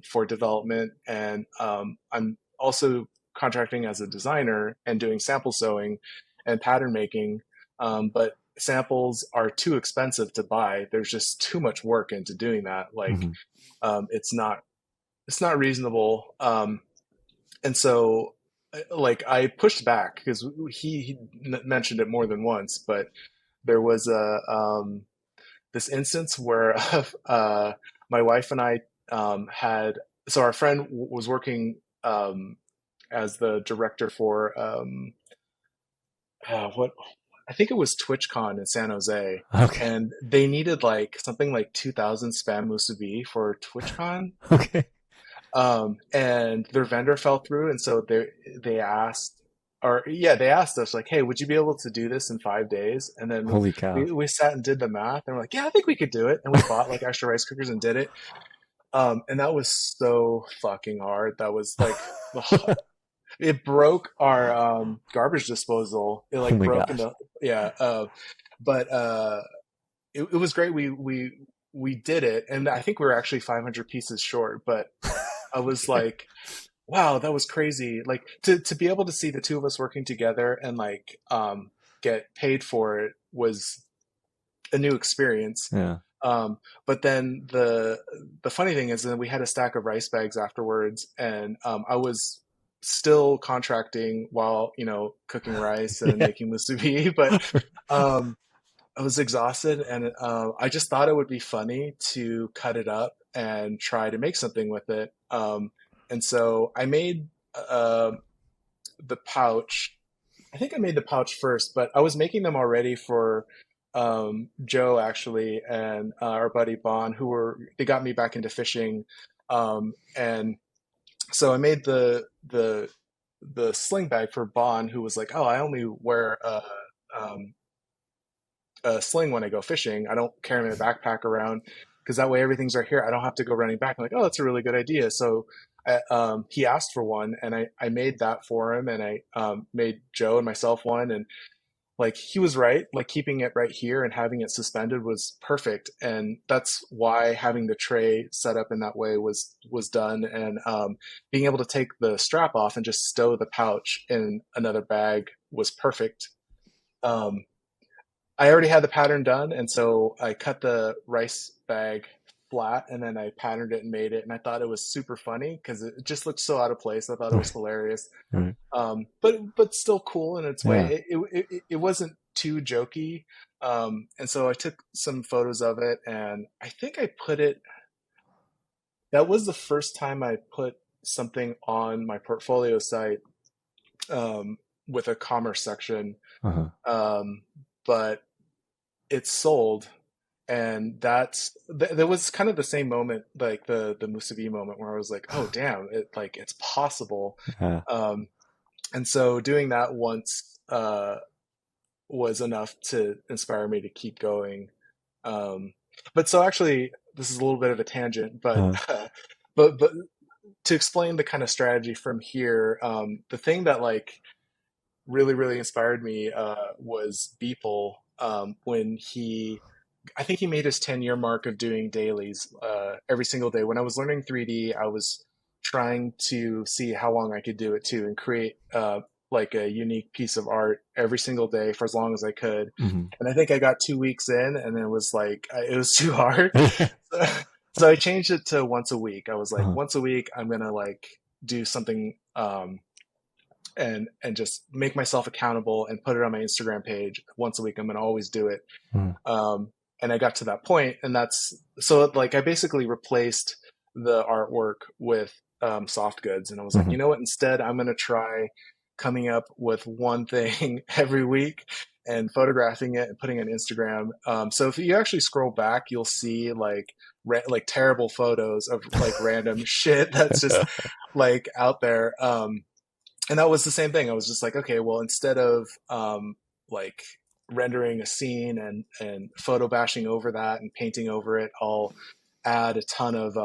for development, and I'm also contracting as a designer and doing sample sewing and pattern making. But samples are too expensive to buy. There's just too much work into doing that. Like, Hmm. it's not reasonable. And so like I pushed back because he mentioned it more than once, but there was a this instance where my wife and I had so our friend was working as the director for what I think it was TwitchCon in San Jose, Okay. and they needed like something like 2,000 spam musubi for TwitchCon, Okay. and their vendor fell through, and so they asked, or yeah, they asked us like, "Hey, would you be able to do this in 5 days?" And then Holy cow. we sat and did the math, and we're like, "Yeah, I think we could do it." And we bought like extra rice cookers and did it. And that was so fucking hard. That was like it broke our garbage disposal. It Oh like my broke gosh. into yeah. But it was great. We did it, and I think we were actually 500 pieces short. But I was Okay. like, wow, that was crazy. Like to be able to see the two of us working together and like get paid for it was a new experience. Yeah. But then the funny thing is that we had a stack of rice bags afterwards, and I was still contracting while cooking rice and Yeah. making musubi, but um, I was exhausted, and I just thought it would be funny to cut it up and try to make something with it. And so I made uh, the pouch. I think I made the pouch first, but I was making them already for Joe actually and our buddy Bon, they got me back into fishing, and so I made the sling bag for Bon, who was like, "Oh, I only wear um, a sling when I go fishing. I don't carry my backpack around because that way everything's right here. I don't have to go running back." I'm like, "Oh, that's a really good idea." So he asked for one, and I made that for him, and I made Joe and myself one, and like he was right. Like keeping it right here and having it suspended was perfect, and that's why having the tray set up in that way was done, and being able to take the strap off and just stow the pouch in another bag was perfect. Um, I already had the pattern done, and so I cut the rice bag flat, and then I patterned it and made it. And I thought it was super funny because it just looked so out of place. I thought it was hilarious, Right. but still cool in its Yeah. way. It wasn't too jokey, and so I took some photos of it, and I think I put it. That was the first time I put something on my portfolio site with a commerce section, Uh-huh. um, but it sold, and there was kind of the same moment, like the musubi moment, where I was like, oh damn, it's possible. Yeah. um and so doing that once was enough to inspire me to keep going. But so actually this is a little bit of a tangent, but Uh, but to explain the kind of strategy from here, the thing that like really inspired me was Beeple, when I think he made his 10-year mark of doing dailies every single day. When I was learning 3D, I was trying to see how long I could do it too and create like a unique piece of art every single day for as long as I could. mhm. And I think I got 2 weeks in, and it was like it was too hard. So I changed it to once a week. I was like, Uh-huh. once a week, I'm gonna like do something and just make myself accountable and put it on my Instagram page once a week. I'm gonna always do it. Mhm. Um, and I got to that point, and that's so like I basically replaced the artwork with soft goods, and I was like, Mhm. you know what? Instead, I'm gonna try coming up with one thing every week and photographing it and putting it on Instagram. So if you actually scroll back, you'll see like terrible photos of like random shit that's just like out there. And that was the same thing. I was just like, okay, well, instead of like rendering a scene and photo bashing over that and painting over it, I'll add a ton of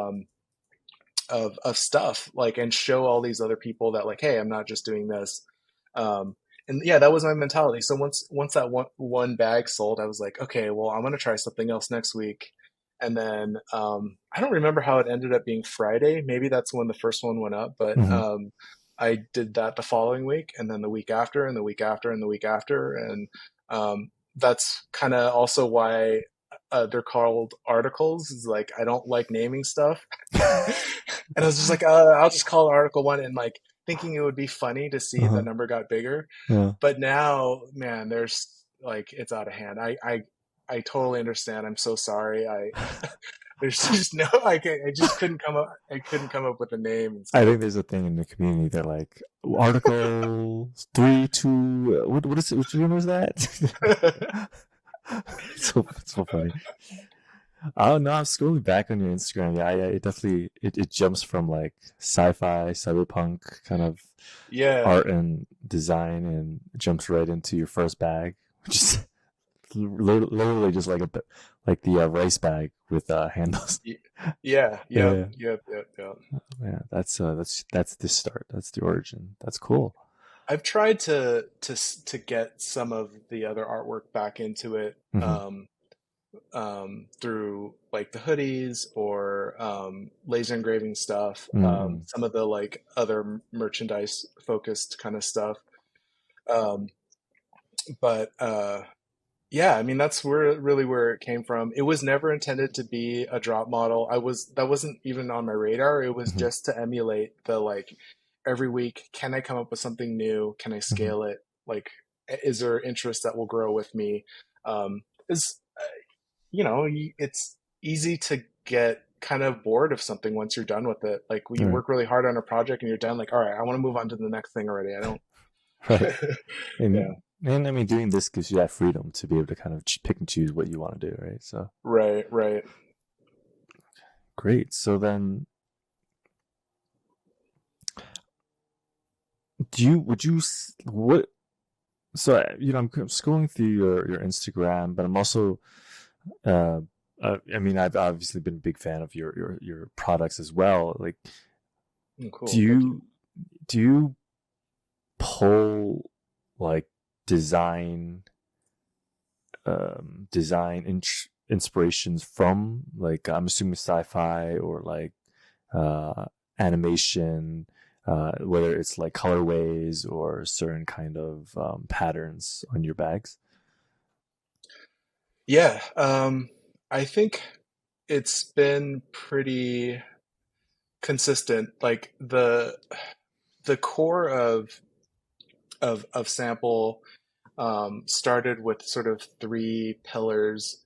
stuff like and show all these other people that like, hey, I'm not just doing this. Um, and yeah, that was my mentality. So once that one bag sold, I was like, okay, well, I'm gonna try something else next week. And then I don't remember how it ended up being Friday. Maybe that's when the first one went up, but Hmm. I did that the following week, and then the week after, and the week after, and the week after, and that's kind of also why they're called articles. Is like I don't like naming stuff, and I was just like, I'll just call it Article One, and like thinking it would be funny to see the Uh-huh. number got bigger. Yeah. But now, man, there's like it's out of hand. I totally understand. I'm so sorry. I there's just no I just couldn't come up I couldn't come up with a name, and I so think there's a thing in the community that like Article 3, 2. What is it? Which one was that? It's so funny. Oh no, I'm scrolling back on your Instagram. Yeah, it definitely it jumps from like sci-fi, cyberpunk kind of yeah. art and design, and jumps right into your first bag, which is literally just like like the rice bag with handles. Y- Yeah, yep, Yeah, yep, yep, yep. yeah. That's the start. That's the origin. That's cool. I've tried to get some of the other artwork back into it Hmm. through like the hoodies or laser engraving stuff, Mm-hmm. some of the like other merchandise focused kind of stuff. Um, but yeah, I mean that's where it came from. It was never intended to be a drop model. That wasn't even on my radar. It was Hmm. just to emulate the like every week, can I come up with something new? Can I Hmm. scale it? Like, is there interest that will grow with me? Is it's easy to get kind of bored of something once you're done with it. Like when you Right, work really hard on a project and you're done, like, all right, I want to move on to the next thing already. I don't. right. Yeah. And I mean, doing this gives you that freedom to be able to kind of pick and choose what you want to do, right? So Right. Right. great. So then, do you would you what? So I'm scrolling through your Instagram, but I'm also uh, I mean, I've obviously been a big fan of your products as well. Like, do Cool. Thank you. you do you pull like design inspirations from, like, I'm assuming sci-fi or like uh animation, whether it's like colorways or certain kind of patterns on your bags? Yeah. I think it's been pretty consistent. Like the core of sample started with sort of three pillars,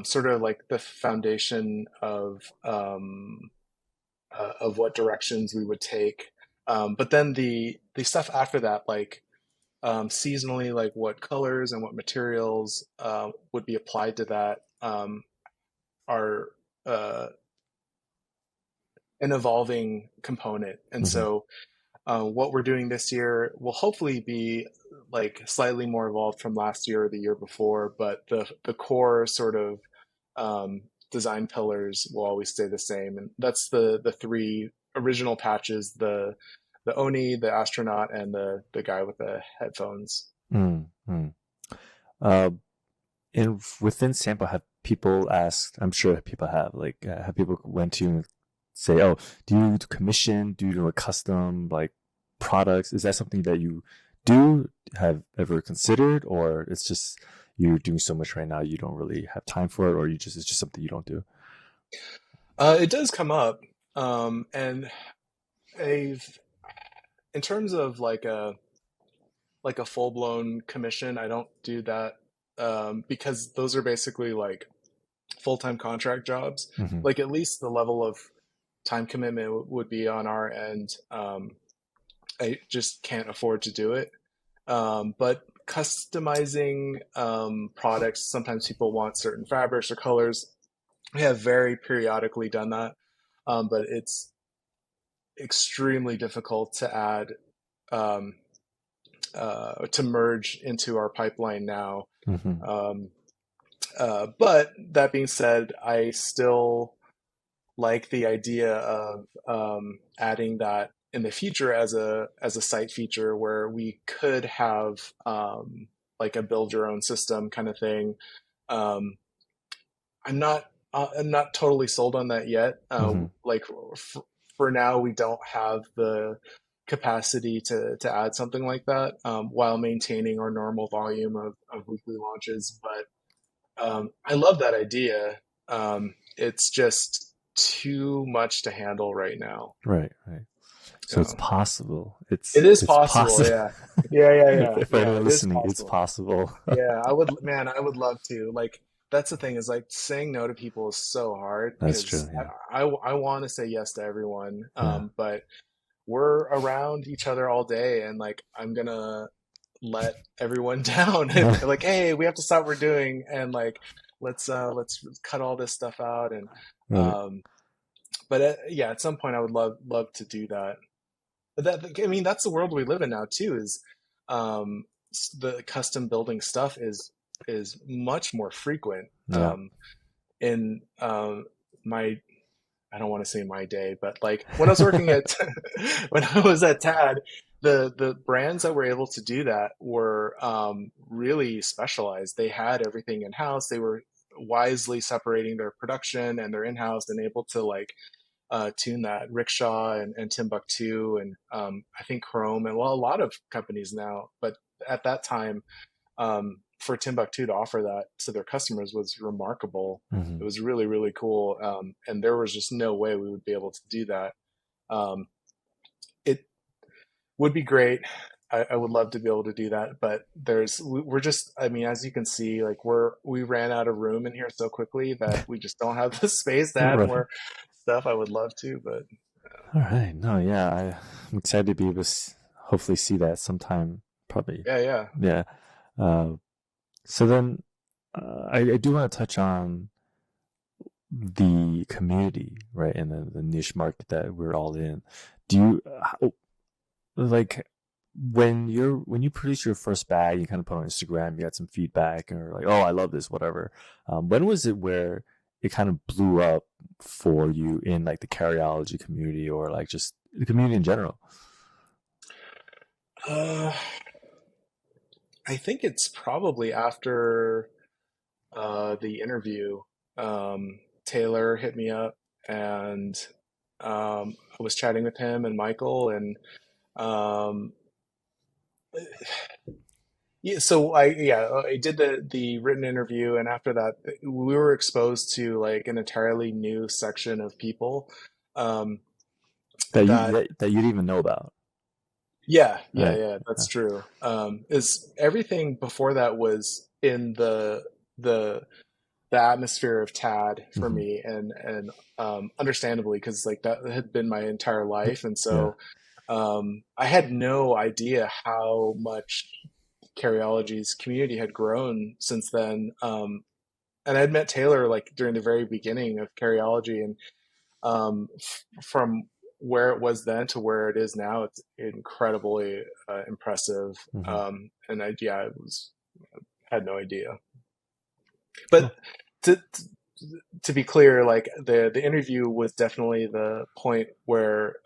sort of like the foundation of what directions we would take. But then the stuff after that, like seasonally, like what colors and what materials would be applied to that, are uh, an evolving component. And Hmm. so what we're doing this year will hopefully be like slightly more evolved from last year or the year before, but the core sort of design pillars will always stay the same, and that's the three original patches: the Oni, the astronaut, and the guy with the headphones. Mm-hmm. Uh, and within sample, have people asked? I'm sure people have. Like, have people went to you and say, "Oh, do you do commission? Do you do a custom like products?" Is that something that you do have ever considered, or it's just you're doing so much right now you don't really have time for it, or you just it's just something you don't do? It does come up, and I've in terms of like a full blown commission, I don't do that because those are basically like full time contract jobs. Hmm. Like at least the level of time commitment would be on our end. I just can't afford to do it. But customizing products. Sometimes people want certain fabrics or colors. We have very periodically done that, but it's extremely difficult to add um, to merge into our pipeline now. Hmm. Um, but that being said, I still like the idea of adding that in the future as a site feature where we could have like a build your own system kind of thing. Um, I'm not totally sold on that yet. Hmm. Like for now, we don't have the capacity to add something like that while maintaining our normal volume of weekly launches. But I love that idea. It's just too much to handle right now. Right, right. So it's Um, possible. it is It's possible, possible. yeah, yeah, yeah, yeah, For yeah. anyone It is listening, it's possible. possible. Yeah, I would, man, I would love to. Like, that's the thing is like saying no to people is so hard That's because true. Yeah. I want to say yes to everyone, Yeah. but we're around each other all day, and like I'm gonna let everyone down if like, hey, we have to stop what we're doing, and like let's cut all this stuff out, and Right. um, but yeah, at some point I would love to do that. But that I mean, that's the world we live in now too. Is um, the custom building stuff is much more frequent. Yeah. In my I don't want to say my day, but like when I was working at when I was at TAD, the brands that were able to do that were really specialized. They had everything in house. They were wisely separating their production and their in house and able to like tune that. Rickshaw and Timbuktu and I think Chrome and well a lot of companies now. But at that time, for Timbuktu to offer that to their customers was remarkable. It Hmm. was really, really cool. And there was just no way we would be able to do that. Um, it would be great. I would love to be able to do that, but we're just, I mean, as you can see, like we ran out of room in here so quickly that we just don't have the space to add Right. more stuff. I would love to, but All right. No, yeah. I'm excited to be able to hopefully see that sometime. Probably. yeah, yeah. Yeah. Uh, so then I do want to touch on the community, right? And the niche market that we're all in. Do you, like, when you produce your first bag, you kind of put on Instagram, you got some feedback, or like, oh, I love this, whatever. When was it where it kind of blew up for you in like the carryology community or like just the community in general? Uh, I think it's probably after the interview. Taylor hit me up and I was chatting with him and Michael and um, yeah, so I did the written interview and after that we were exposed to like an entirely new section of people um, that That you didn't even know about, yeah, yeah, right? yeah, Yeah. that's true. Is everything before that was in the atmosphere of TAD for Hmm. me, and understandably because like that had been my entire life, and Yeah. so I had no idea how much Carryology's community had grown since then. And I'd met Taylor like during the very beginning of Carryology, and from where it was then to where it is now, it's incredibly impressive. Hmm. And I was had no idea. Cool. But to to be clear, like the interview was definitely the point where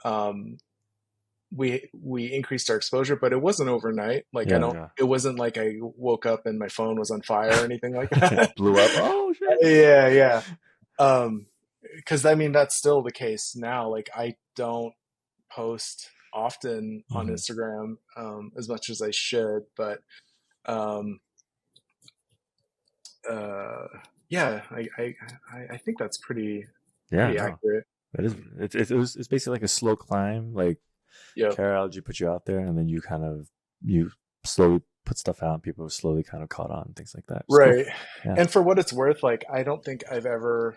we increased our exposure, but it wasn't overnight. Like I Yeah. don't, Yeah. it wasn't like I woke up and my phone was on fire or anything like that. Blew up. Oh shit. Yeah, yeah. Um, because I mean that's still the case now. Like I don't post often on Hmm. Instagram as much as I should, but um, uh, yeah, I think that's Yeah. pretty No. accurate. That is. It's basically like a slow climb. Like Yep. carryology put you out there, and then you slowly put stuff out, and people slowly kind of caught on, and things like that. It's cool. Right. Yeah. And for what it's worth, like I don't think I've ever,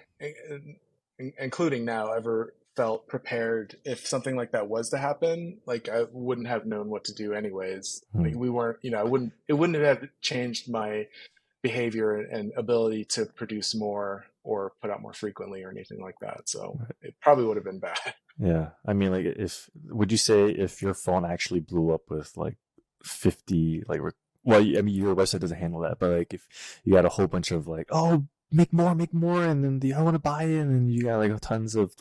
including now, ever felt prepared if something like that was to happen. Like I wouldn't have known what to do anyways. Like Hmm. we weren't, I wouldn't, it wouldn't have changed my behavior and ability to produce more or put out more frequently or anything like that. So it probably would have been bad. Yeah. I mean, like, if would you say if your phone actually blew up with like 50, like, well, I mean, your website doesn't handle that, but like, if you got a whole bunch of like, oh, make more, and then I want to buy it, and you got like tons of,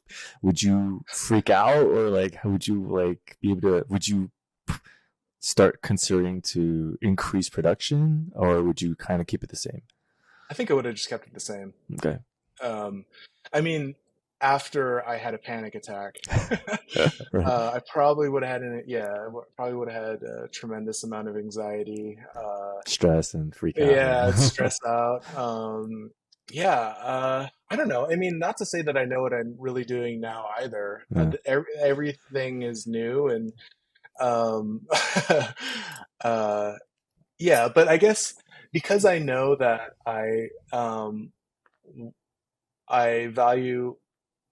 would you freak out, or like, would you like be able to, would you start considering to increase production, or would you kind of keep it the same? I think I would have just kept it the same. Okay. Um, I mean, after I had a panic attack, Right. I probably would have had probably would have had a tremendous amount of anxiety. Stress and freak out. Yeah, Yeah. stress out. I don't know. I mean, not to say that I know what I'm really doing now either. Yeah. Everything is new and um, uh, yeah, but I guess because I know that I value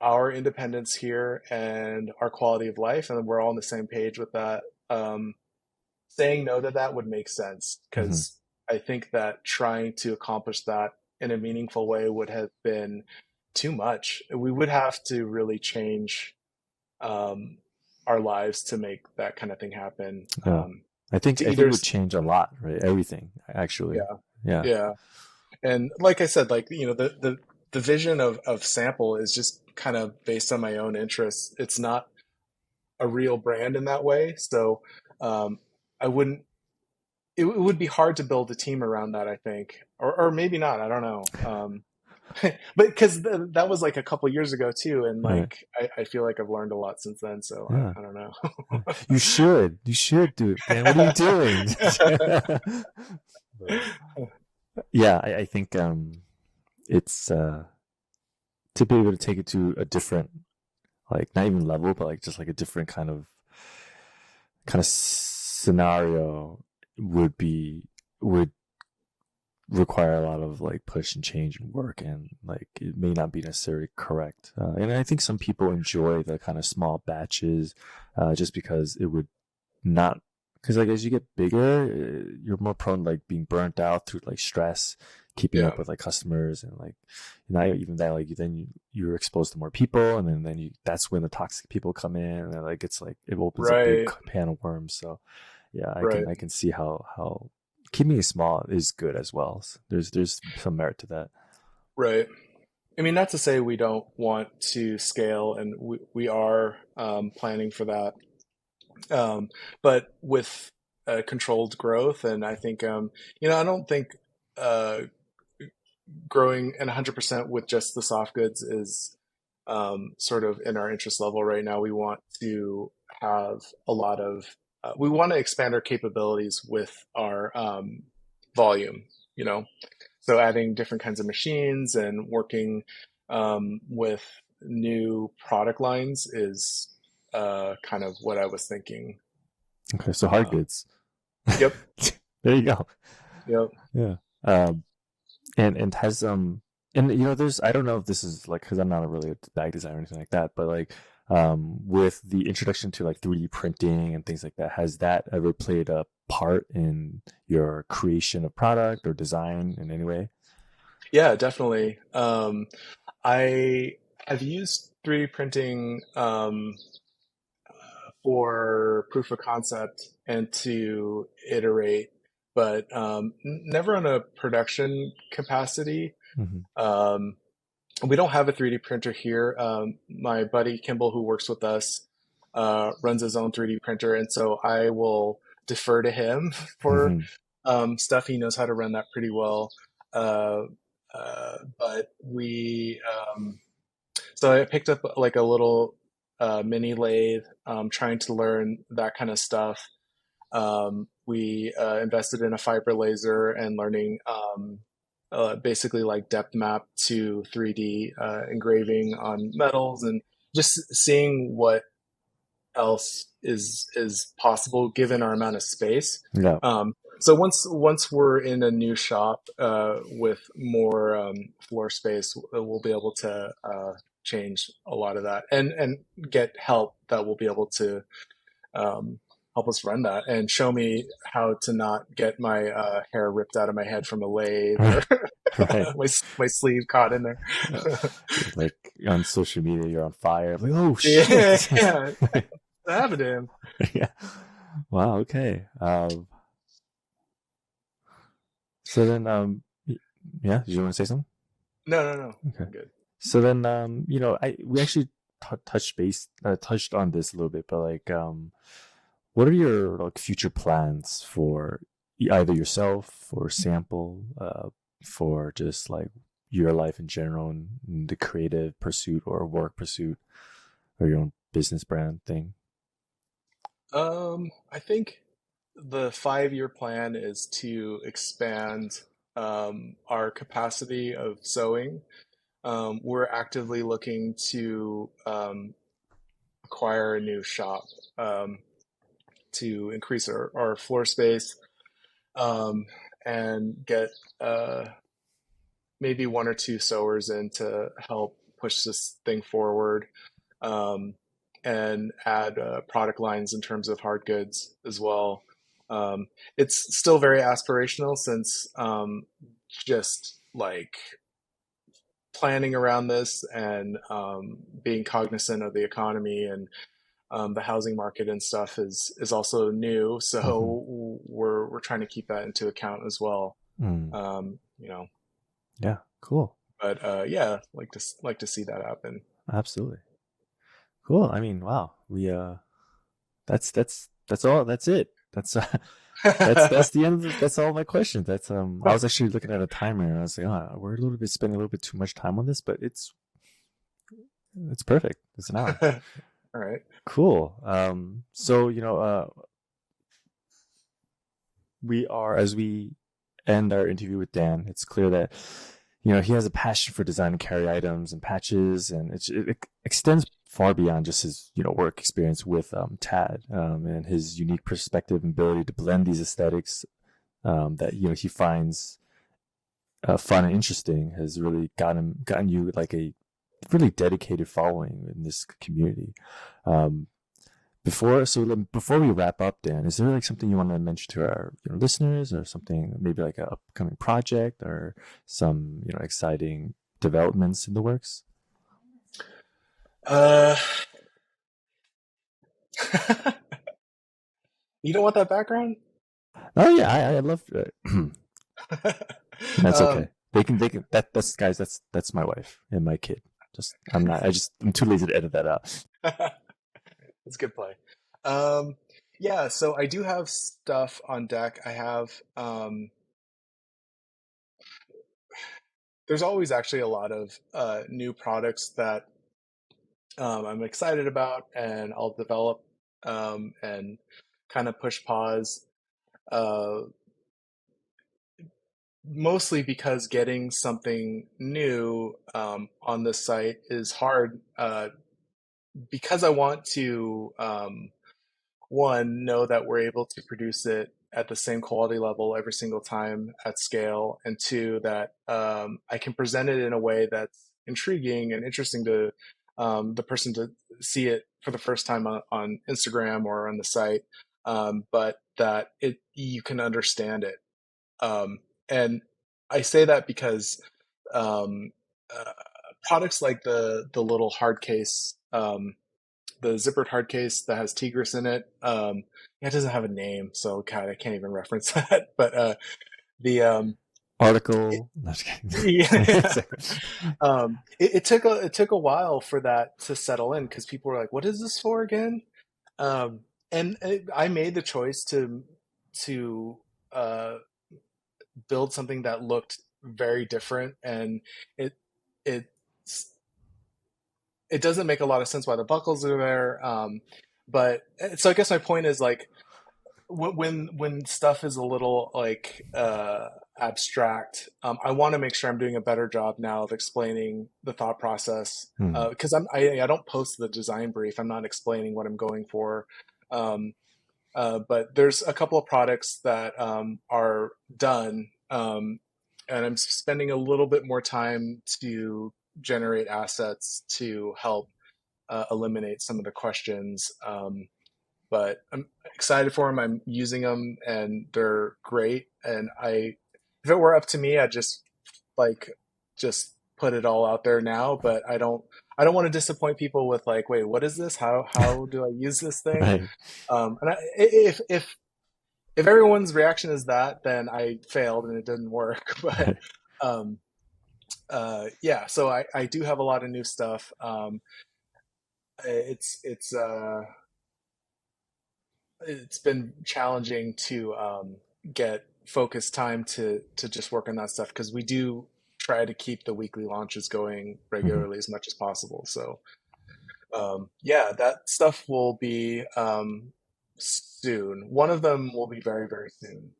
our independence here and our quality of life, and we're all on the same page with that. Um, Saying no to that would make sense Hmm. because I think that trying to accomplish that in a meaningful way would have been too much. We would have to really change um, our lives to make that kind of thing happen. Yeah. To I think it either, would change a lot, right? Everything, actually. yeah, Yeah. yeah. And like I said, like, the vision of Sample is just kind of based on my own interests. It's not a real brand in that way. So um, I wouldn't, it would be hard to build a team around that, I think, or maybe not. I don't know. But because that was like a couple years ago too, and Right. like I feel like I've learned a lot since then. So Yeah. I don't know. You should. You should do it, Dan. What are you doing? But, yeah, I think it's to be able to take it to a different, like, not even level, but like just like a different kind of scenario would require a lot of like push and change and work, and like it may not be necessarily correct, and I think some people enjoy the kind of small batches, just because it would not, because like as you get bigger, you're more prone to like being burnt out through like stress, keeping Yeah. up with like customers, and like not even that, like you're exposed to more people, and then you that's when the toxic people come in, and like it's like it opens a big Right. can of worms. So yeah, Right. I can see how keeping it small is good as well. So there's some merit to that. Right. I mean, not to say we don't want to scale, and we are planning for that. But with controlled growth, and I think, I don't think uh, growing and 100% with just the soft goods is sort of in our interest level right now. We want to have a lot of, we want to expand our capabilities with our volume, you know? So adding different kinds of machines and working with new product lines is kind of what I was thinking. Okay, so hard Uh, goods. yep, There you go. yep. Yeah. Um, and has and there's, I don't know if this is like, because I'm not a really a bag designer or anything like that, but like with the introduction to like 3D printing and things like that, has that ever played a part in your creation of product or design in any way? Yeah, definitely. I have used 3D printing for proof of concept and to iterate, but never on a production capacity. Hmm. Um, we don't have a 3D printer here. My buddy Kimball, who works with us, runs his own 3D printer, and so I will defer to him for Hmm. stuff. He knows how to run that pretty well. Uh, but so I picked up like a little mini lathe, trying to learn that kind of stuff. We invested in a fiber laser and learning basically like depth map to 3D engraving on metals and just seeing what else is possible given our amount of space. Yeah. So once we're in a new shop with more floor space, we'll be able to change a lot of that, and get help that will be able to help us run that and show me how to not get my hair ripped out of my head from a lathe, or Right. Right. my sleeve caught in there. Uh, like on social media, you're on fire. Like, oh Yeah, shit. yeah, that happened to him. Yeah. Wow. Okay. So then, yeah. Did you want to say something? No, no, no, Okay. I'm good. So then, we actually touched on this a little bit, but like, what are your like future plans for either yourself or Sample, for just like your life in general and the creative pursuit or work pursuit or your own business brand thing? I think the 5-year plan is to expand our capacity of sewing. We're actively looking to acquire a new shop, um, to increase our floor space, um, and get uh, maybe one or two sewers in to help push this thing forward, um, and add product lines in terms of hard goods as well. Um, it's still very aspirational, since just like planning around this and being cognizant of the economy and the housing market and stuff is also new. Mm-hmm. So we're trying to keep that into account as well. Mm. You know, Yeah. Cool. but yeah, like to see that happen. Absolutely. Cool. I mean, wow. That's all. That's it. That's the end of that's all my questions. I was actually looking at a timer and I was like, oh, we're a little bit spending a little bit too much time on this, but it's perfect. It's an hour. All right. Cool. So as we end our interview with Dan, it's clear that he has a passion for designing carry items and patches, and it extends far beyond just his work experience with Tad, and his unique perspective and ability to blend these aesthetics, that he finds fun and interesting has really gotten you like a really dedicated following in this community. Um, before we wrap up, Dan, is there like something you want to mention to our listeners, or something maybe like an upcoming project or some exciting developments in the works? Uh, you don't want that background? Oh yeah, I love it. That's um, okay. They can that's guys. That's my wife and my kid. Just I'm too lazy to edit that out. It's good play. Um, yeah, so I do have stuff on deck. I have there's always actually a lot of new products that I'm excited about, and I'll develop and kind of push pause. Uh, Mostly because getting something new on the site is hard, because I want to, one, know that we're able to produce it at the same quality level every single time at scale, and two, that I can present it in a way that's intriguing and interesting to the person to see it for the first time on Instagram or on the site, but that you can understand it. And I say that because um, uh, products like the little hard case, the zippered hard case that has Tigris in it. It doesn't have a name, so God, I can't even reference that. But the it, Article. No, just yeah, kidding. it took a while for that to settle in, because people were like, "What is this for again?" Um, and I made the choice to uh, build something that looked very different, and it it it doesn't make a lot of sense why the buckles are there. But so I guess my point is, like, when stuff is a little like abstract, I want to make sure I'm doing a better job now of explaining the thought process, Hmm. because I don't post the design brief. I'm not explaining what I'm going for. Um, but there's a couple of products that are done, and I'm spending a little bit more time to generate assets to help eliminate some of the questions. But I'm excited for them. I'm using them, and they're great. And if it were up to me, I'd just like just put it all out there now. But I don't want to disappoint people with like, wait, what is this? How do I use this thing? Right. If everyone's reaction is that, then I failed and it didn't work. But Right. um, yeah, so I do have a lot of new stuff. It's it's been challenging to get focused time to just work on that stuff because we do try to keep the weekly launches going Mhm. regularly as much as possible. So yeah, that stuff will be soon. One of them will be very, very soon.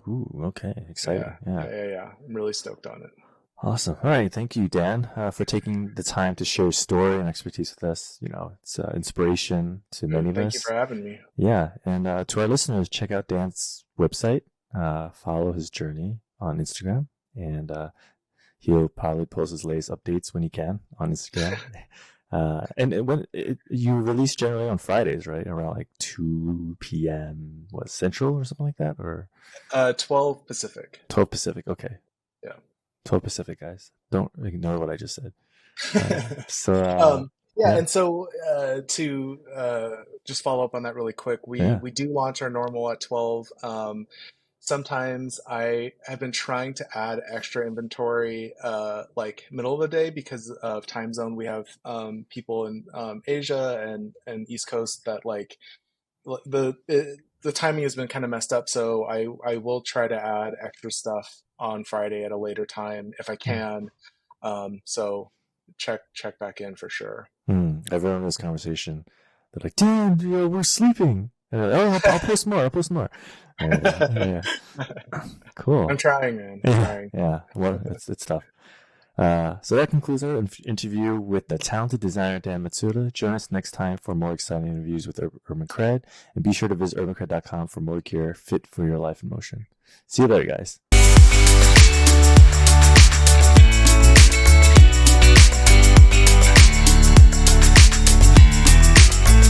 Ooh, okay. Yeah, Exciting. Yeah. yeah. I'm really stoked on it. Awesome. All right. Thank you, Dan, for taking the time to share your story and expertise with us. It's inspiration to many of Thank you us. for having me. Yeah. And to our listeners, check out Dan's website, follow his journey on Instagram, and he'll probably post his latest updates when he can on Instagram. You release generally on Fridays, right? Around like 2 p.m., what, Central or something like that? Or 12 Pacific. 12 Pacific. Okay. Yeah. 12 Pacific, guys. Don't ignore what I just said. Yeah, Yeah. and so to just follow up on that really quick, Yeah. we do launch our normal at 12. Sometimes I have been trying to add extra inventory like middle of the day because of time zone. We have people in Asia and East Coast that like the timing has been kind of messed up. So I will try to add extra stuff on Friday at a later time if I can. So check back in for sure. Everyone in this conversation, they're like, "Dan, we're sleeping." And like, oh, I'll post more. I'll post more. Yeah. Cool. I'm trying, man. I'm Yeah. trying. Yeah. Well, it's tough. So that concludes our interview with the talented designer Dan Matsuda. Join us next time for more exciting interviews with UrbanCred, and be sure to visit urbancred.com for more gear fit for your life in motion. See you later, guys.